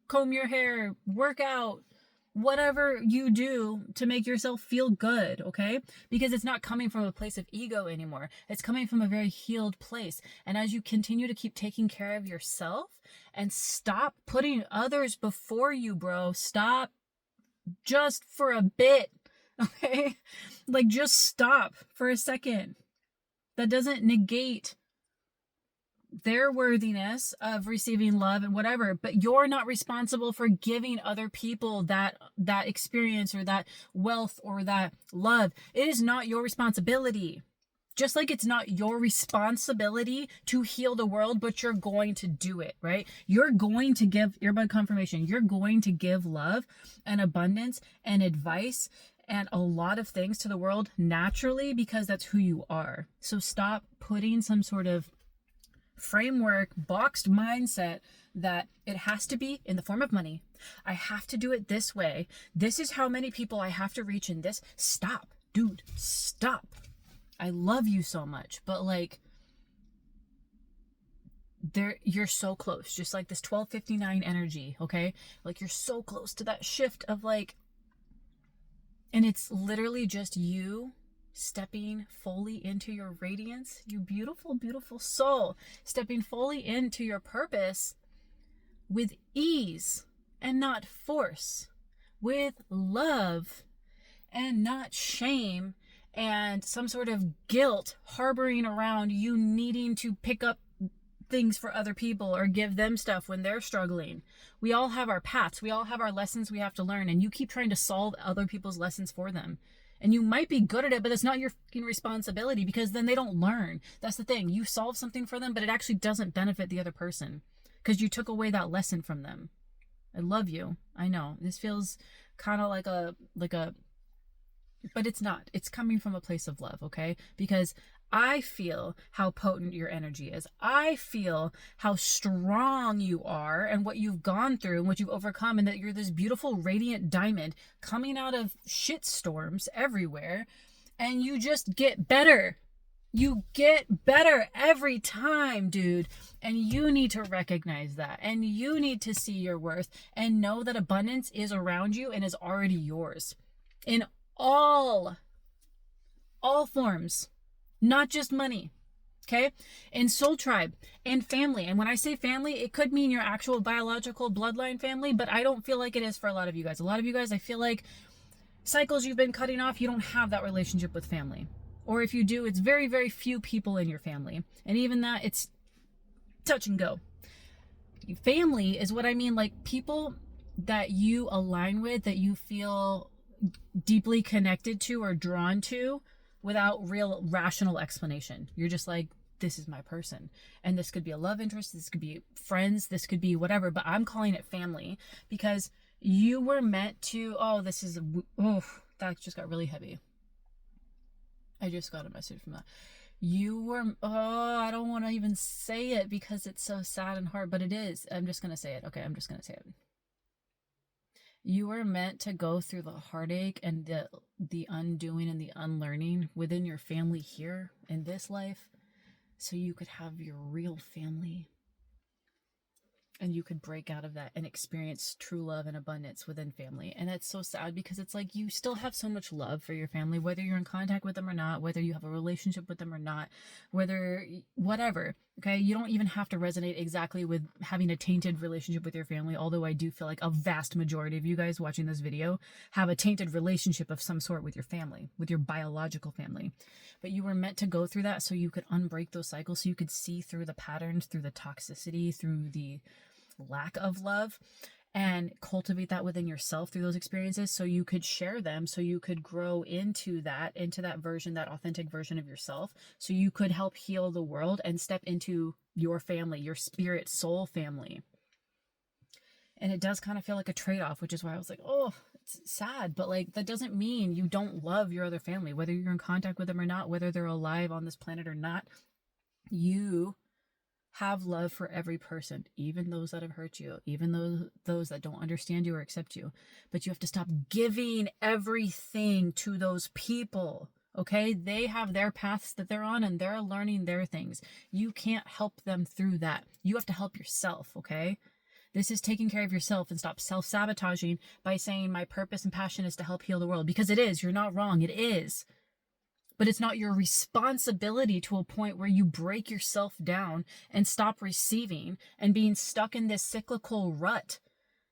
comb your hair, work out, whatever you do to make yourself feel good, okay? Because it's not coming from a place of ego anymore. It's coming from a very healed place. And as you continue to keep taking care of yourself and stop putting others before you, bro, stop just for a bit, okay? Like, just stop for a second. That doesn't negate their worthiness of receiving love and whatever, but you're not responsible for giving other people that experience or that wealth or that love. It is not your responsibility. Just like it's not your responsibility to heal the world, but you're going to do it, right? You're going to give earbud confirmation. You're going to give love and abundance and advice and a lot of things to the world naturally, because that's who you are. So stop putting some sort of framework, boxed mindset that it has to be in the form of money. I have to do it this way. This is how many people I have to reach in this. Stop, dude, stop. I love you so much, but like, you're so close. Just like this 1259 energy, okay? Like, you're so close to that shift of like, and it's literally just you stepping fully into your radiance, you beautiful, beautiful soul, stepping fully into your purpose with ease and not force, with love and not shame and some sort of guilt harboring around you needing to pick up things for other people or give them stuff when they're struggling. We all have our paths. We all have our lessons we have to learn, and you keep trying to solve other people's lessons for them. And you might be good at it, but it's not your fucking responsibility, because then they don't learn. That's the thing. You solve something for them, but it actually doesn't benefit the other person because you took away that lesson from them. I love you. I know this feels kind of like a, but it's not. It's coming from a place of love, okay? Because I feel how potent your energy is. I feel how strong you are and what you've gone through and what you've overcome, and that you're this beautiful, radiant diamond coming out of shit storms everywhere, and you just get better. You get better every time, dude. And you need to recognize that. And you need to see your worth and know that abundance is around you and is already yours. In all forms. Not just money, okay? In soul tribe and family. And when I say family, it could mean your actual biological bloodline family, but I don't feel like it is for a lot of you guys. A lot of you guys, I feel like cycles you've been cutting off, you don't have that relationship with family. Or if you do, it's very, very few people in your family. And even that, it's touch and go. Family is what I mean, like people that you align with, that you feel deeply connected to or drawn to without real rational explanation. You're just like, this is my person. And this could be a love interest, this could be friends, this could be whatever, but I'm calling it family because you were meant to, that just got really heavy. I just got a message from that. I don't want to even say it because it's so sad and hard, but it is. I'm just going to say it. Okay, I'm just going to say it. You were meant to go through the heartache and the undoing and the unlearning within your family here in this life so you could have your real family. And you could break out of that and experience true love and abundance within family. And that's so sad because it's like you still have so much love for your family, whether you're in contact with them or not, whether you have a relationship with them or not, whatever. Okay. You don't even have to resonate exactly with having a tainted relationship with your family. Although I do feel like a vast majority of you guys watching this video have a tainted relationship of some sort with your family, with your biological family. But you were meant to go through that so you could unbreak those cycles, so you could see through the patterns, through the toxicity, through the lack of love, and cultivate that within yourself through those experiences so you could share them, so you could grow into that version, that authentic version of yourself, so you could help heal the world and step into your family, your spirit soul family. And it does kind of feel like a trade-off, which is why I was like, oh, it's sad, but like that doesn't mean you don't love your other family, whether you're in contact with them or not, whether they're alive on this planet or not. You have love for every person, even those that have hurt you, even those that don't understand you or accept you. But you have to stop giving everything to those people. Okay? They have their paths that they're on and they're learning their things. You can't help them through that. You have to help yourself. Okay? This is taking care of yourself, and stop self-sabotaging by saying my purpose and passion is to help heal the world, because it is. You're not wrong. It is. But it's not your responsibility to a point where you break yourself down and stop receiving and being stuck in this cyclical rut.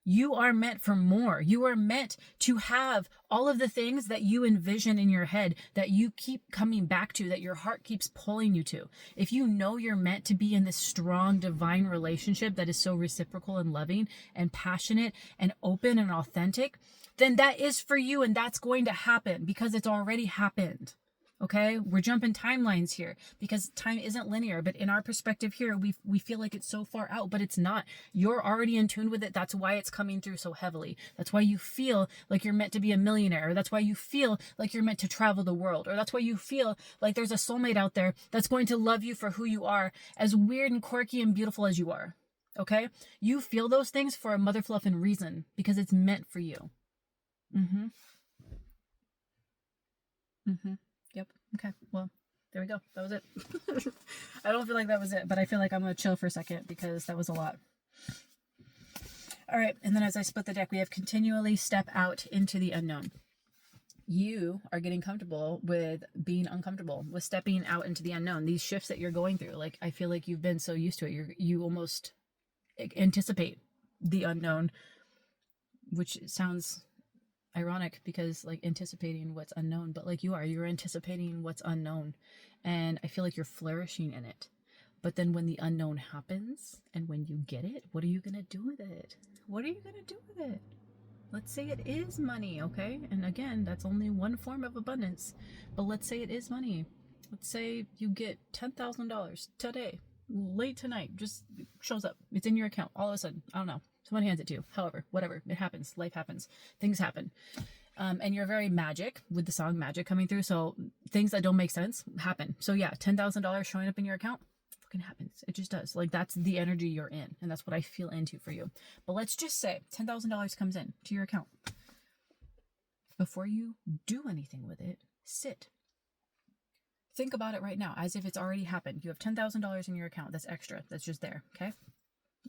You are meant for more. You are meant to have all of the things that you envision in your head, that you keep coming back to, that your heart keeps pulling you to. If you know you're meant to be in this strong divine relationship that is so reciprocal and loving and passionate and open and authentic, then that is for you, and that's going to happen because it's already happened. Okay, we're jumping timelines here because time isn't linear, but in our perspective here, we feel like it's so far out, but it's not. You're already in tune with it. That's why it's coming through so heavily. That's why you feel like you're meant to be a millionaire. Or that's why you feel like you're meant to travel the world. Or that's why you feel like there's a soulmate out there that's going to love you for who you are, as weird and quirky and beautiful as you are. Okay, you feel those things for a mother fluffing reason, because it's meant for you. Yep. Okay. Well, there we go. That was it. I don't feel like that was it, but I feel like I'm going to chill for a second because that was a lot. All right. And then as I split the deck, we have continually step out into the unknown. You are getting comfortable with being uncomfortable, with stepping out into the unknown. These shifts that you're going through, like, I feel like you've been so used to it. You almost anticipate the unknown, which sounds ironic because, like, anticipating what's unknown, but like you're anticipating what's unknown, and I feel like you're flourishing in it. But then when the unknown happens and when you get it, what are you gonna do with it? What are you gonna do with it? Let's say it is money, okay? And again, that's only one form of abundance, but let's say it is money. Let's say you get $10,000 today, late tonight, just shows up. It's in your account all of a sudden. I don't know. Someone hands it to you. However, whatever. It happens. Life happens. Things happen. And you're very magic with the song Magic coming through. So things that don't make sense happen. So yeah, $10,000 showing up in your account fucking happens. It just does. Like, that's the energy you're in. And that's what I feel into for you. But let's just say $10,000 comes in to your account. Before you do anything with it, sit. Think about it right now as if it's already happened. You have $10,000 in your account. That's extra. That's just there. Okay?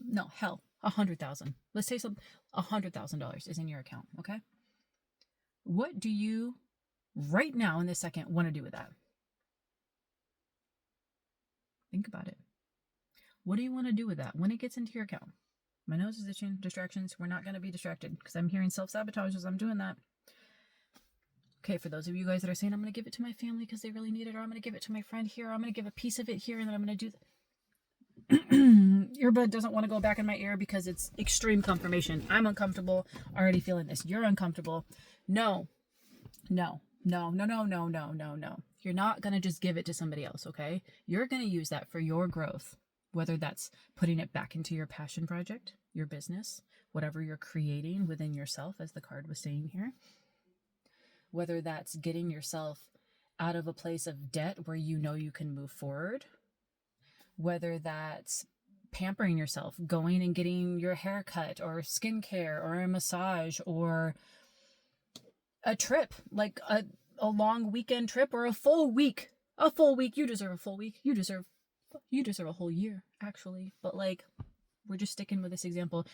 No, hell, 100,000. Let's say $100,000 is in your account. Okay? What do you right now in this second want to do with that? Think about it. What do you want to do with that when it gets into your account? My nose is itching. Distractions. We're not going to be distracted because I'm hearing self-sabotage as I'm doing that. Okay, for those of you guys that are saying, I'm going to give it to my family because they really need it, or I'm going to give it to my friend here, or I'm going to give a piece of it here, and then I'm going to do earbud doesn't want to go back in my ear because it's extreme confirmation. I'm uncomfortable already feeling this. You're uncomfortable. No, no, no, no, no, no, no, no, no. You're not going to just give it to somebody else, okay? You're going to use that for your growth, whether that's putting it back into your passion project, your business, whatever you're creating within yourself, as the card was saying here. Whether that's getting yourself out of a place of debt where you know you can move forward, whether that's pampering yourself, going and getting your hair cut or skincare or a massage or a trip, like a long weekend trip or a full week. You deserve a full week. You deserve a whole year, actually. But like, we're just sticking with this example.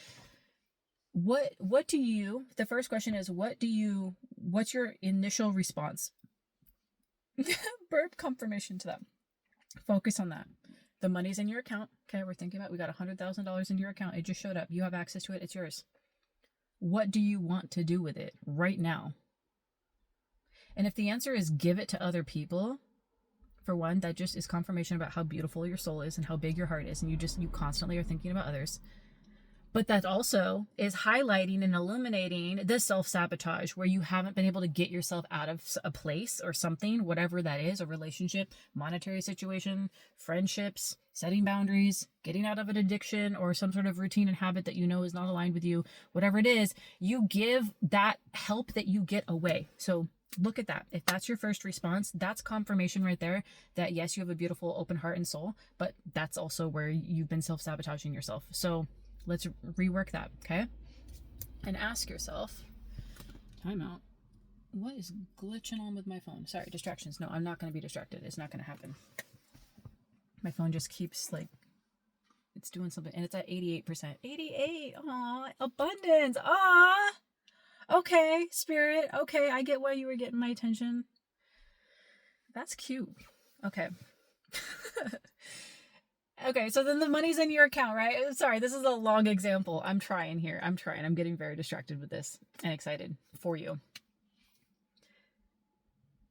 What do you, the first question is, what's your initial response? Burp confirmation to that. Focus on that. The money's in your account. Okay, we're thinking about, we got $100,000 in your account. It just showed up. You have access to it. It's yours. What do you want to do with it right now? And if the answer is give it to other people, for one, that just is confirmation about how beautiful your soul is and how big your heart is. And you constantly are thinking about others. But that also is highlighting and illuminating the self-sabotage where you haven't been able to get yourself out of a place or something, whatever that is, a relationship, monetary situation, friendships, setting boundaries, getting out of an addiction or some sort of routine and habit that you know is not aligned with you, whatever it is, you give that help that you get away. So look at that. If that's your first response, that's confirmation right there that yes, you have a beautiful open heart and soul, but that's also where you've been self-sabotaging yourself. So let's rework that, okay? And ask yourself, time out, what is glitching on with my phone? Sorry, distractions. No, I'm not going to be distracted. It's not going to happen. My phone just keeps like, it's doing something, and it's at 88%. 88, aw, abundance, aw. Okay, spirit, okay, I get why you were getting my attention. That's cute. Okay. Okay, so then the money's in your account, right? Sorry, this is a long example. I'm trying here. I'm getting very distracted with this and excited for you.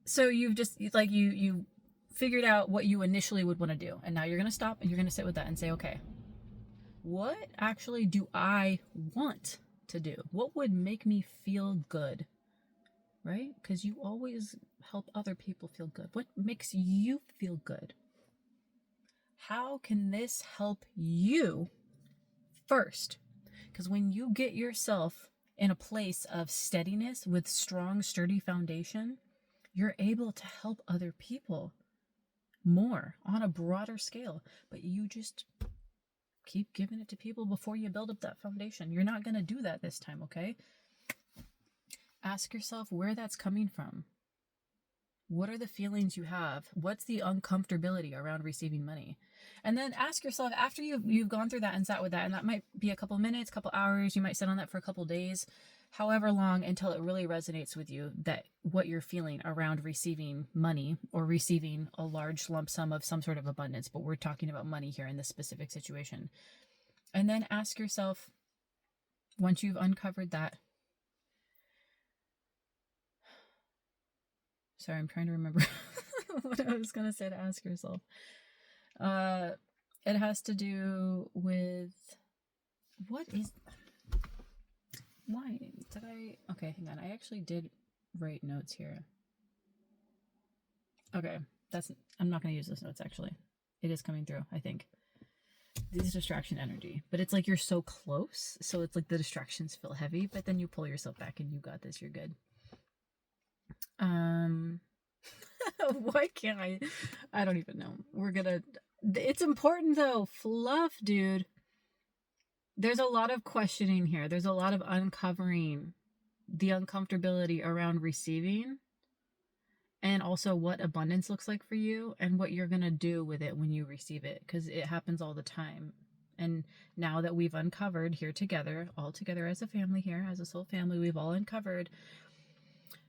So you've just, like, you figured out what you initially would want to do. And now you're going to stop and you're going to sit with that and say, okay, what actually do I want to do? What would make me feel good? Right? Because you always help other people feel good. What makes you feel good? How can this help you first? Because when you get yourself in a place of steadiness with strong, sturdy foundation, you're able to help other people more on a broader scale. But you just keep giving it to people before you build up that foundation. You're not going to do that this time, okay? Ask yourself where that's coming from. What are the feelings you have? What's the uncomfortability around receiving money? And then ask yourself, after you've gone through that and sat with that, and that might be a couple minutes, couple hours, you might sit on that for a couple days, however long, until it really resonates with you that what you're feeling around receiving money or receiving a large lump sum of some sort of abundance. But we're talking about money here in this specific situation. And then ask yourself, once you've uncovered that, sorry, I'm trying to remember what I was going to say to ask yourself. It has to do with, why did I, okay, hang on. I actually did write notes here. Okay, I'm not going to use those notes actually. It is coming through, I think. This is distraction energy, but it's like you're so close. So it's like the distractions feel heavy, but then you pull yourself back and you got this, you're good. Why can't I don't even know. It's important though. Fluff, dude. There's a lot of questioning here. There's a lot of uncovering the uncomfortability around receiving, and also what abundance looks like for you and what you're going to do with it when you receive it, because it happens all the time. And now that we've uncovered here together, all together as a family here, as a soul family, we've all uncovered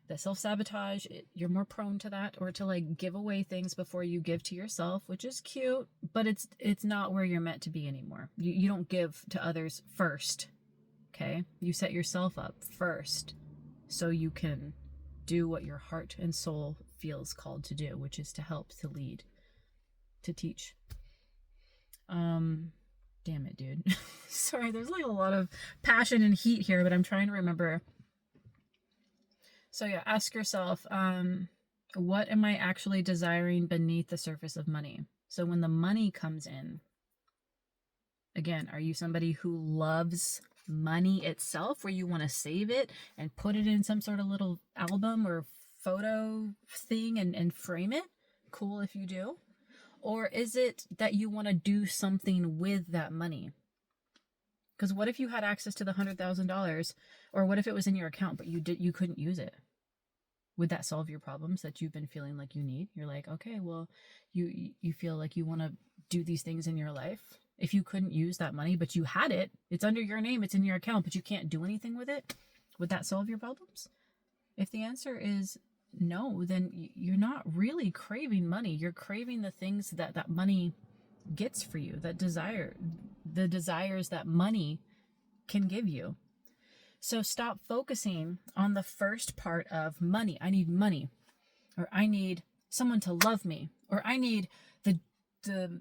the self-sabotage. You're more prone to that, or to like give away things before you give to yourself, which is cute, but it's not where you're meant to be anymore. You don't give to others first, okay? You set yourself up first so you can do what your heart and soul feels called to do, which is to help, to lead, to teach. Damn it, dude. Sorry, there's like a lot of passion and heat here, but I'm trying to remember. So yeah, ask yourself, what am I actually desiring beneath the surface of money? So when the money comes in, again, are you somebody who loves money itself, where you want to save it and put it in some sort of little album or photo thing and frame it? Cool if you do. Or is it that you want to do something with that money? Because what if you had access to the $100,000, or what if it was in your account, but you couldn't use it? Would that solve your problems that you've been feeling like you need? You're like, okay, well, you feel like you want to do these things in your life. If you couldn't use that money, but you had it, it's under your name, it's in your account, but you can't do anything with it, would that solve your problems? If the answer is no, then you're not really craving money. You're craving the things that money gets for you, the desires that money can give you. So stop focusing on the first part of money. I need money, or I need someone to love me, or I need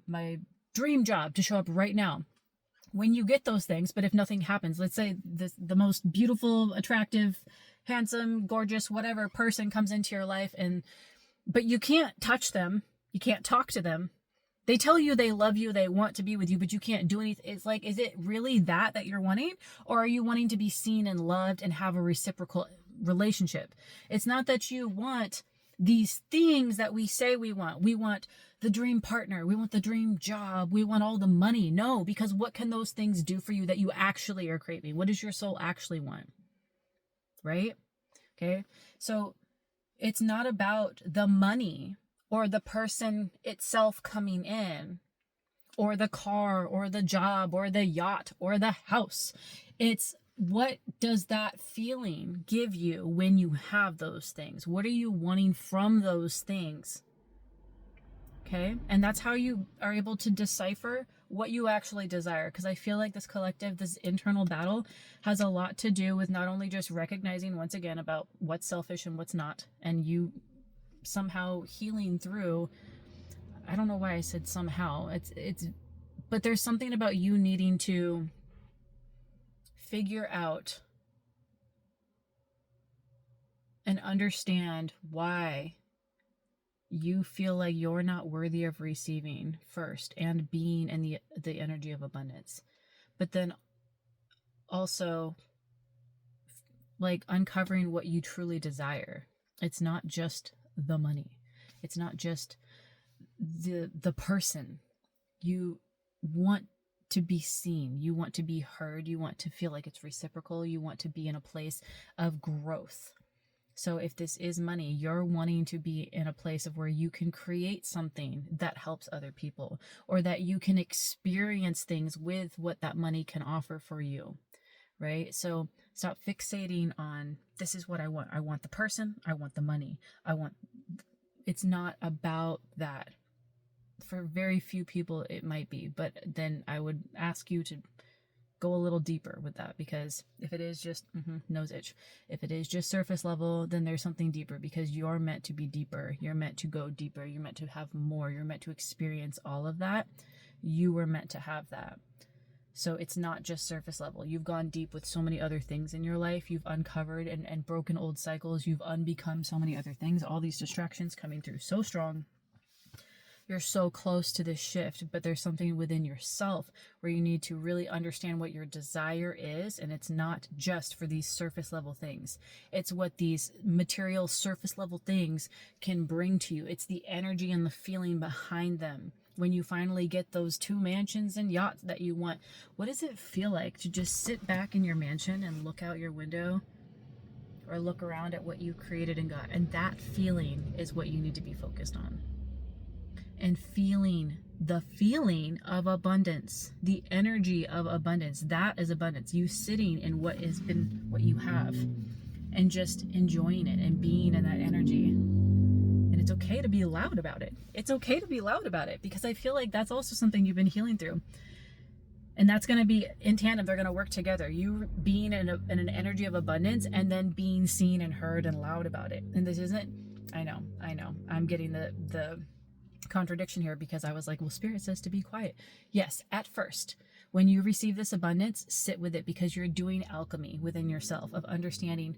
my dream job to show up right now. When you get those things, but if nothing happens, let's say the most beautiful, attractive, handsome, gorgeous, whatever person comes into your life, but you can't touch them, you can't talk to them. They tell you they love you, they want to be with you, but you can't do anything. It's like, is it really that you're wanting? Or are you wanting to be seen and loved and have a reciprocal relationship? It's not that you want these things that we say we want. We want the dream partner. We want the dream job. We want all the money. No, because what can those things do for you that you actually are craving? What does your soul actually want? Right? Okay. So it's not about the money or the person itself coming in, or the car, or the job, or the yacht, or the house. It's, what does that feeling give you when you have those things? What are you wanting from those things? Okay. And that's how you are able to decipher what you actually desire. Because I feel like this collective, this internal battle has a lot to do with not only just recognizing once again about what's selfish and what's not, and you somehow healing through, I don't know why I said somehow, but there's something about you needing to figure out and understand why you feel like you're not worthy of receiving first and being in the energy of abundance. But then also like uncovering what you truly desire. It's not just the money. It's not just the person. You want to be seen. You want to be heard. You want to feel like it's reciprocal. You want to be in a place of growth. So if this is money, you're wanting to be in a place of where you can create something that helps other people, or that you can experience things with what that money can offer for you, right? So stop fixating on, this is what I want. I want the person. I want the money. It's not about that. For very few people, it might be, but then I would ask you to go a little deeper with that, because if it is just nose itch, if it is just surface level, then there's something deeper, because you're meant to be deeper. You're meant to go deeper. You're meant to have more. You're meant to experience all of that. You were meant to have that. So it's not just surface level. You've gone deep with so many other things in your life. You've uncovered and broken old cycles. You've unbecome so many other things. All these distractions coming through so strong. You're so close to this shift, but there's something within yourself where you need to really understand what your desire is. And it's not just for these surface level things. It's what these material surface level things can bring to you. It's the energy and the feeling behind them. When you finally get those 2 mansions and yachts that you want, what does it feel like to just sit back in your mansion and look out your window, or look around at what you created and got? And that feeling is what you need to be focused on. And feeling the feeling of abundance, the energy of abundance. That is abundance. You sitting in what you have, and just enjoying it and being in that energy. And it's okay to be loud about it. It's okay to be loud about it, because I feel like that's also something you've been healing through. And that's going to be in tandem. They're going to work together. You being in an energy of abundance and then being seen and heard and loud about it. And this isn't, I know. I'm getting the contradiction here because I was like, well, Spirit says to be quiet. Yes, at first, when you receive this abundance, sit with it because you're doing alchemy within yourself of understanding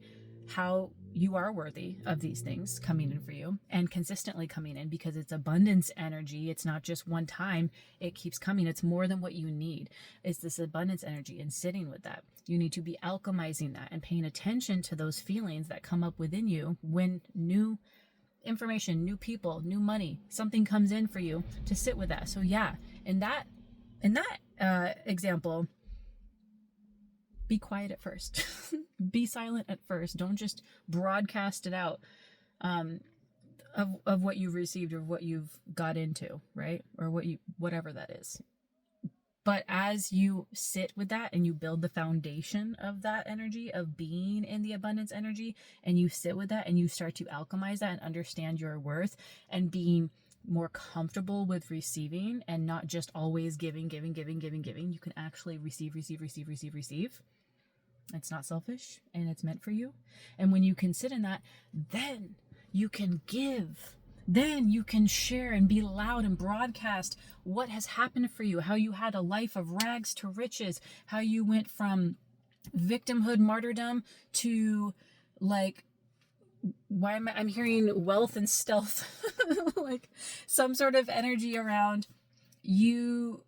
how you are worthy of these things coming in for you and consistently coming in because it's abundance energy. It's not just one time, it keeps coming. It's more than what you need. It's this abundance energy, and sitting with that. You need to be alchemizing that and paying attention to those feelings that come up within you when new information, new people, new money, something comes in for you, to sit with that. So yeah, in that example, be quiet at first. Be silent at first. Don't just broadcast it out of what you've received or what you've got into, right? Or whatever that is. But as you sit with that and you build the foundation of that energy, of being in the abundance energy, and you sit with that and you start to alchemize that and understand your worth and being more comfortable with receiving and not just always giving, you can actually receive. It's not selfish and it's meant for you. And when you can sit in that, then you can give. Then you can share and be loud and broadcast what has happened for you, how you had a life of rags to riches, how you went from victimhood, martyrdom to like, I'm hearing wealth and stealth, like some sort of energy around you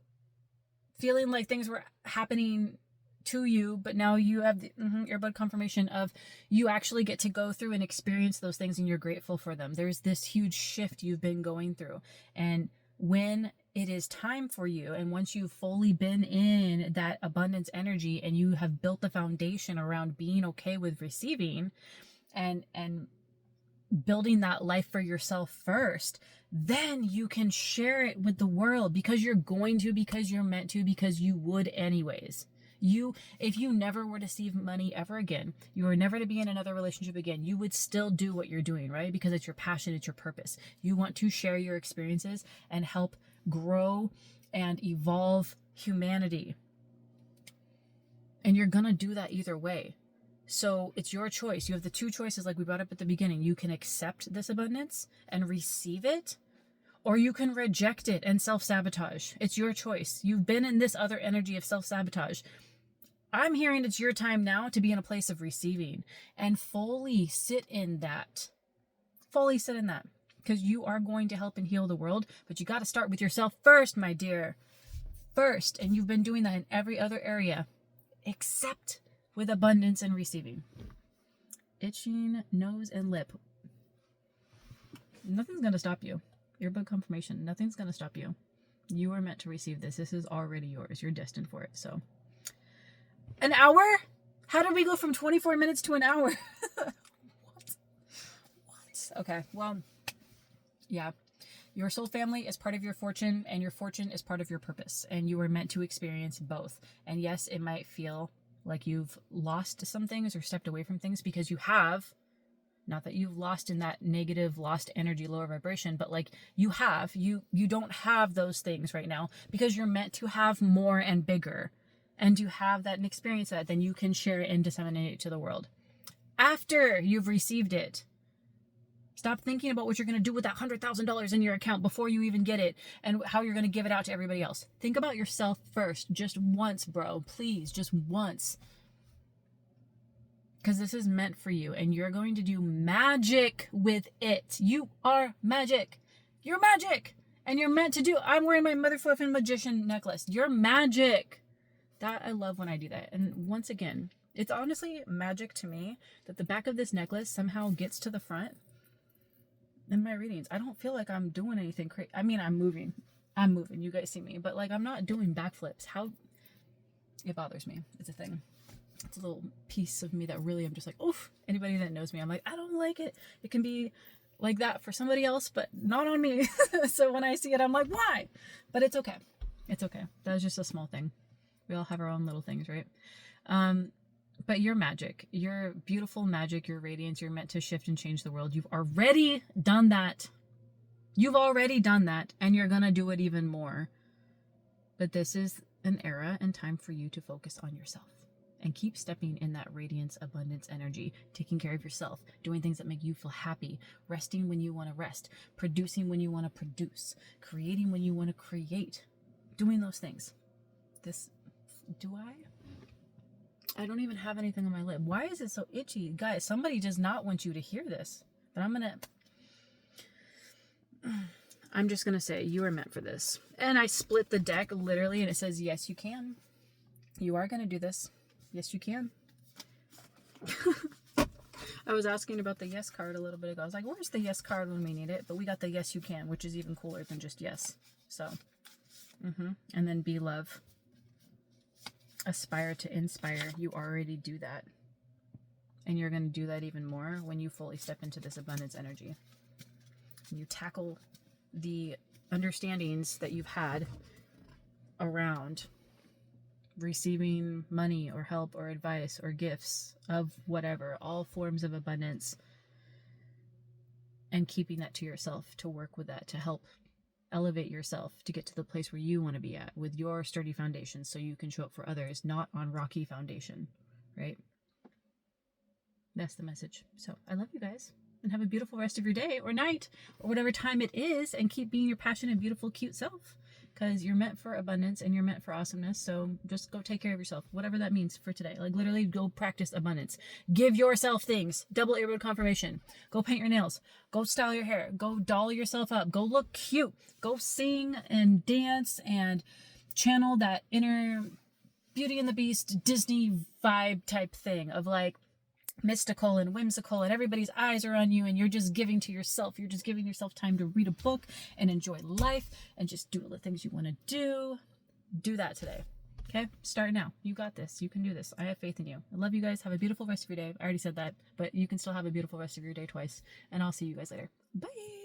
feeling like things were happening to you, but now you have the earbud confirmation of you actually get to go through and experience those things and you're grateful for them. There's this huge shift you've been going through. And when it is time for you, and once you've fully been in that abundance energy and you have built the foundation around being okay with receiving and building that life for yourself first, then you can share it with the world because you're going to, because you're meant to, because you would anyways. If you never were to receive money ever again, you were never to be in another relationship again, you would still do what you're doing, right? Because it's your passion, it's your purpose. You want to share your experiences and help grow and evolve humanity. And you're going to do that either way. So it's your choice. You have the two choices like we brought up at the beginning. You can accept this abundance and receive it, or you can reject it and self-sabotage. It's your choice. You've been in this other energy of self-sabotage. I'm hearing it's your time now to be in a place of receiving and fully sit in that. Fully sit in that. Because you are going to help and heal the world, but you got to start with yourself first, my dear. First. And you've been doing that in every other area, except with abundance and receiving. Itching nose and lip. Nothing's going to stop you. Earbud confirmation. Nothing's going to stop you. You are meant to receive this. This is already yours. You're destined for it. So, an hour? How did we go from 24 minutes to an hour? What? Okay. Well, yeah. Your soul family is part of your fortune, and your fortune is part of your purpose. And you are meant to experience both. And yes, it might feel like you've lost some things or stepped away from things, because you have. Not that you've lost in that negative, lost energy, lower vibration, but like you have, you don't have those things right now because you're meant to have more and bigger, and to have that and experience that, then you can share it and disseminate it to the world. After you've received it, stop thinking about what you're going to do with that $100,000 in your account before you even get it and how you're going to give it out to everybody else. Think about yourself first, just once, bro, please, just once. Because this is meant for you, and you're going to do magic with it. You are magic. You're magic. And you're meant to do. I'm wearing my mother flipping magician necklace. You're magic. That, I love when I do that. And once again, it's honestly magic to me that the back of this necklace somehow gets to the front in my readings. I don't feel like I'm doing anything crazy. I mean, I'm moving. You guys see me. But like, I'm not doing backflips. It bothers me. It's a thing. It's a little piece of me that really I'm just like, oof. Anybody that knows me, I'm like, I don't like it. It can be like that for somebody else, but not on me. So when I see it, I'm like, why? But it's okay. It's okay. That was just a small thing. We all have our own little things, right? But you're magic. You're beautiful magic. You're radiance. You're meant to shift and change the world. You've already done that. And you're going to do it even more. But this is an era and time for you to focus on yourself and keep stepping in that radiance, abundance energy, taking care of yourself, doing things that make you feel happy, resting when you want to rest, producing when you want to produce, creating when you want to create, doing those things. I don't even have anything on my lip. Why is it so itchy? Guys, somebody does not want you to hear this, but I'm just going to say you are meant for this. And I split the deck literally and it says, yes, you can. You are going to do this. Yes, you can. I was asking about the yes card a little bit ago. I was like, where's the yes card when we need it? But we got the yes, you can, which is even cooler than just yes. So, and then be love. Aspire to inspire. You already do that. And you're going to do that even more when you fully step into this abundance energy. And you tackle the understandings that you've had around receiving money or help or advice or gifts of whatever, all forms of abundance, and keeping that to yourself, to work with that, to help elevate yourself to get to the place where you want to be at with your sturdy foundation so you can show up for others, not on rocky foundation, right? That's the message. So I love you guys, and have a beautiful rest of your day or night or whatever time it is, and keep being your passionate, beautiful, cute self, because you're meant for abundance and you're meant for awesomeness. So just go take care of yourself, whatever that means for today. Like literally go practice abundance. Give yourself things. Double earbud confirmation. Go paint your nails. Go style your hair. Go doll yourself up. Go look cute. Go sing and dance and channel that inner Beauty and the Beast Disney vibe type thing of like mystical and whimsical, and everybody's eyes are on you, and you're just giving to yourself. You're just giving yourself time to read a book and enjoy life and just do all the things you want to do. Do that today. Okay? Start now. You got this. You can do this. I have faith in you. I love you guys. Have a beautiful rest of your day. I already said that, but you can still have a beautiful rest of your day twice, and I'll see you guys later. Bye.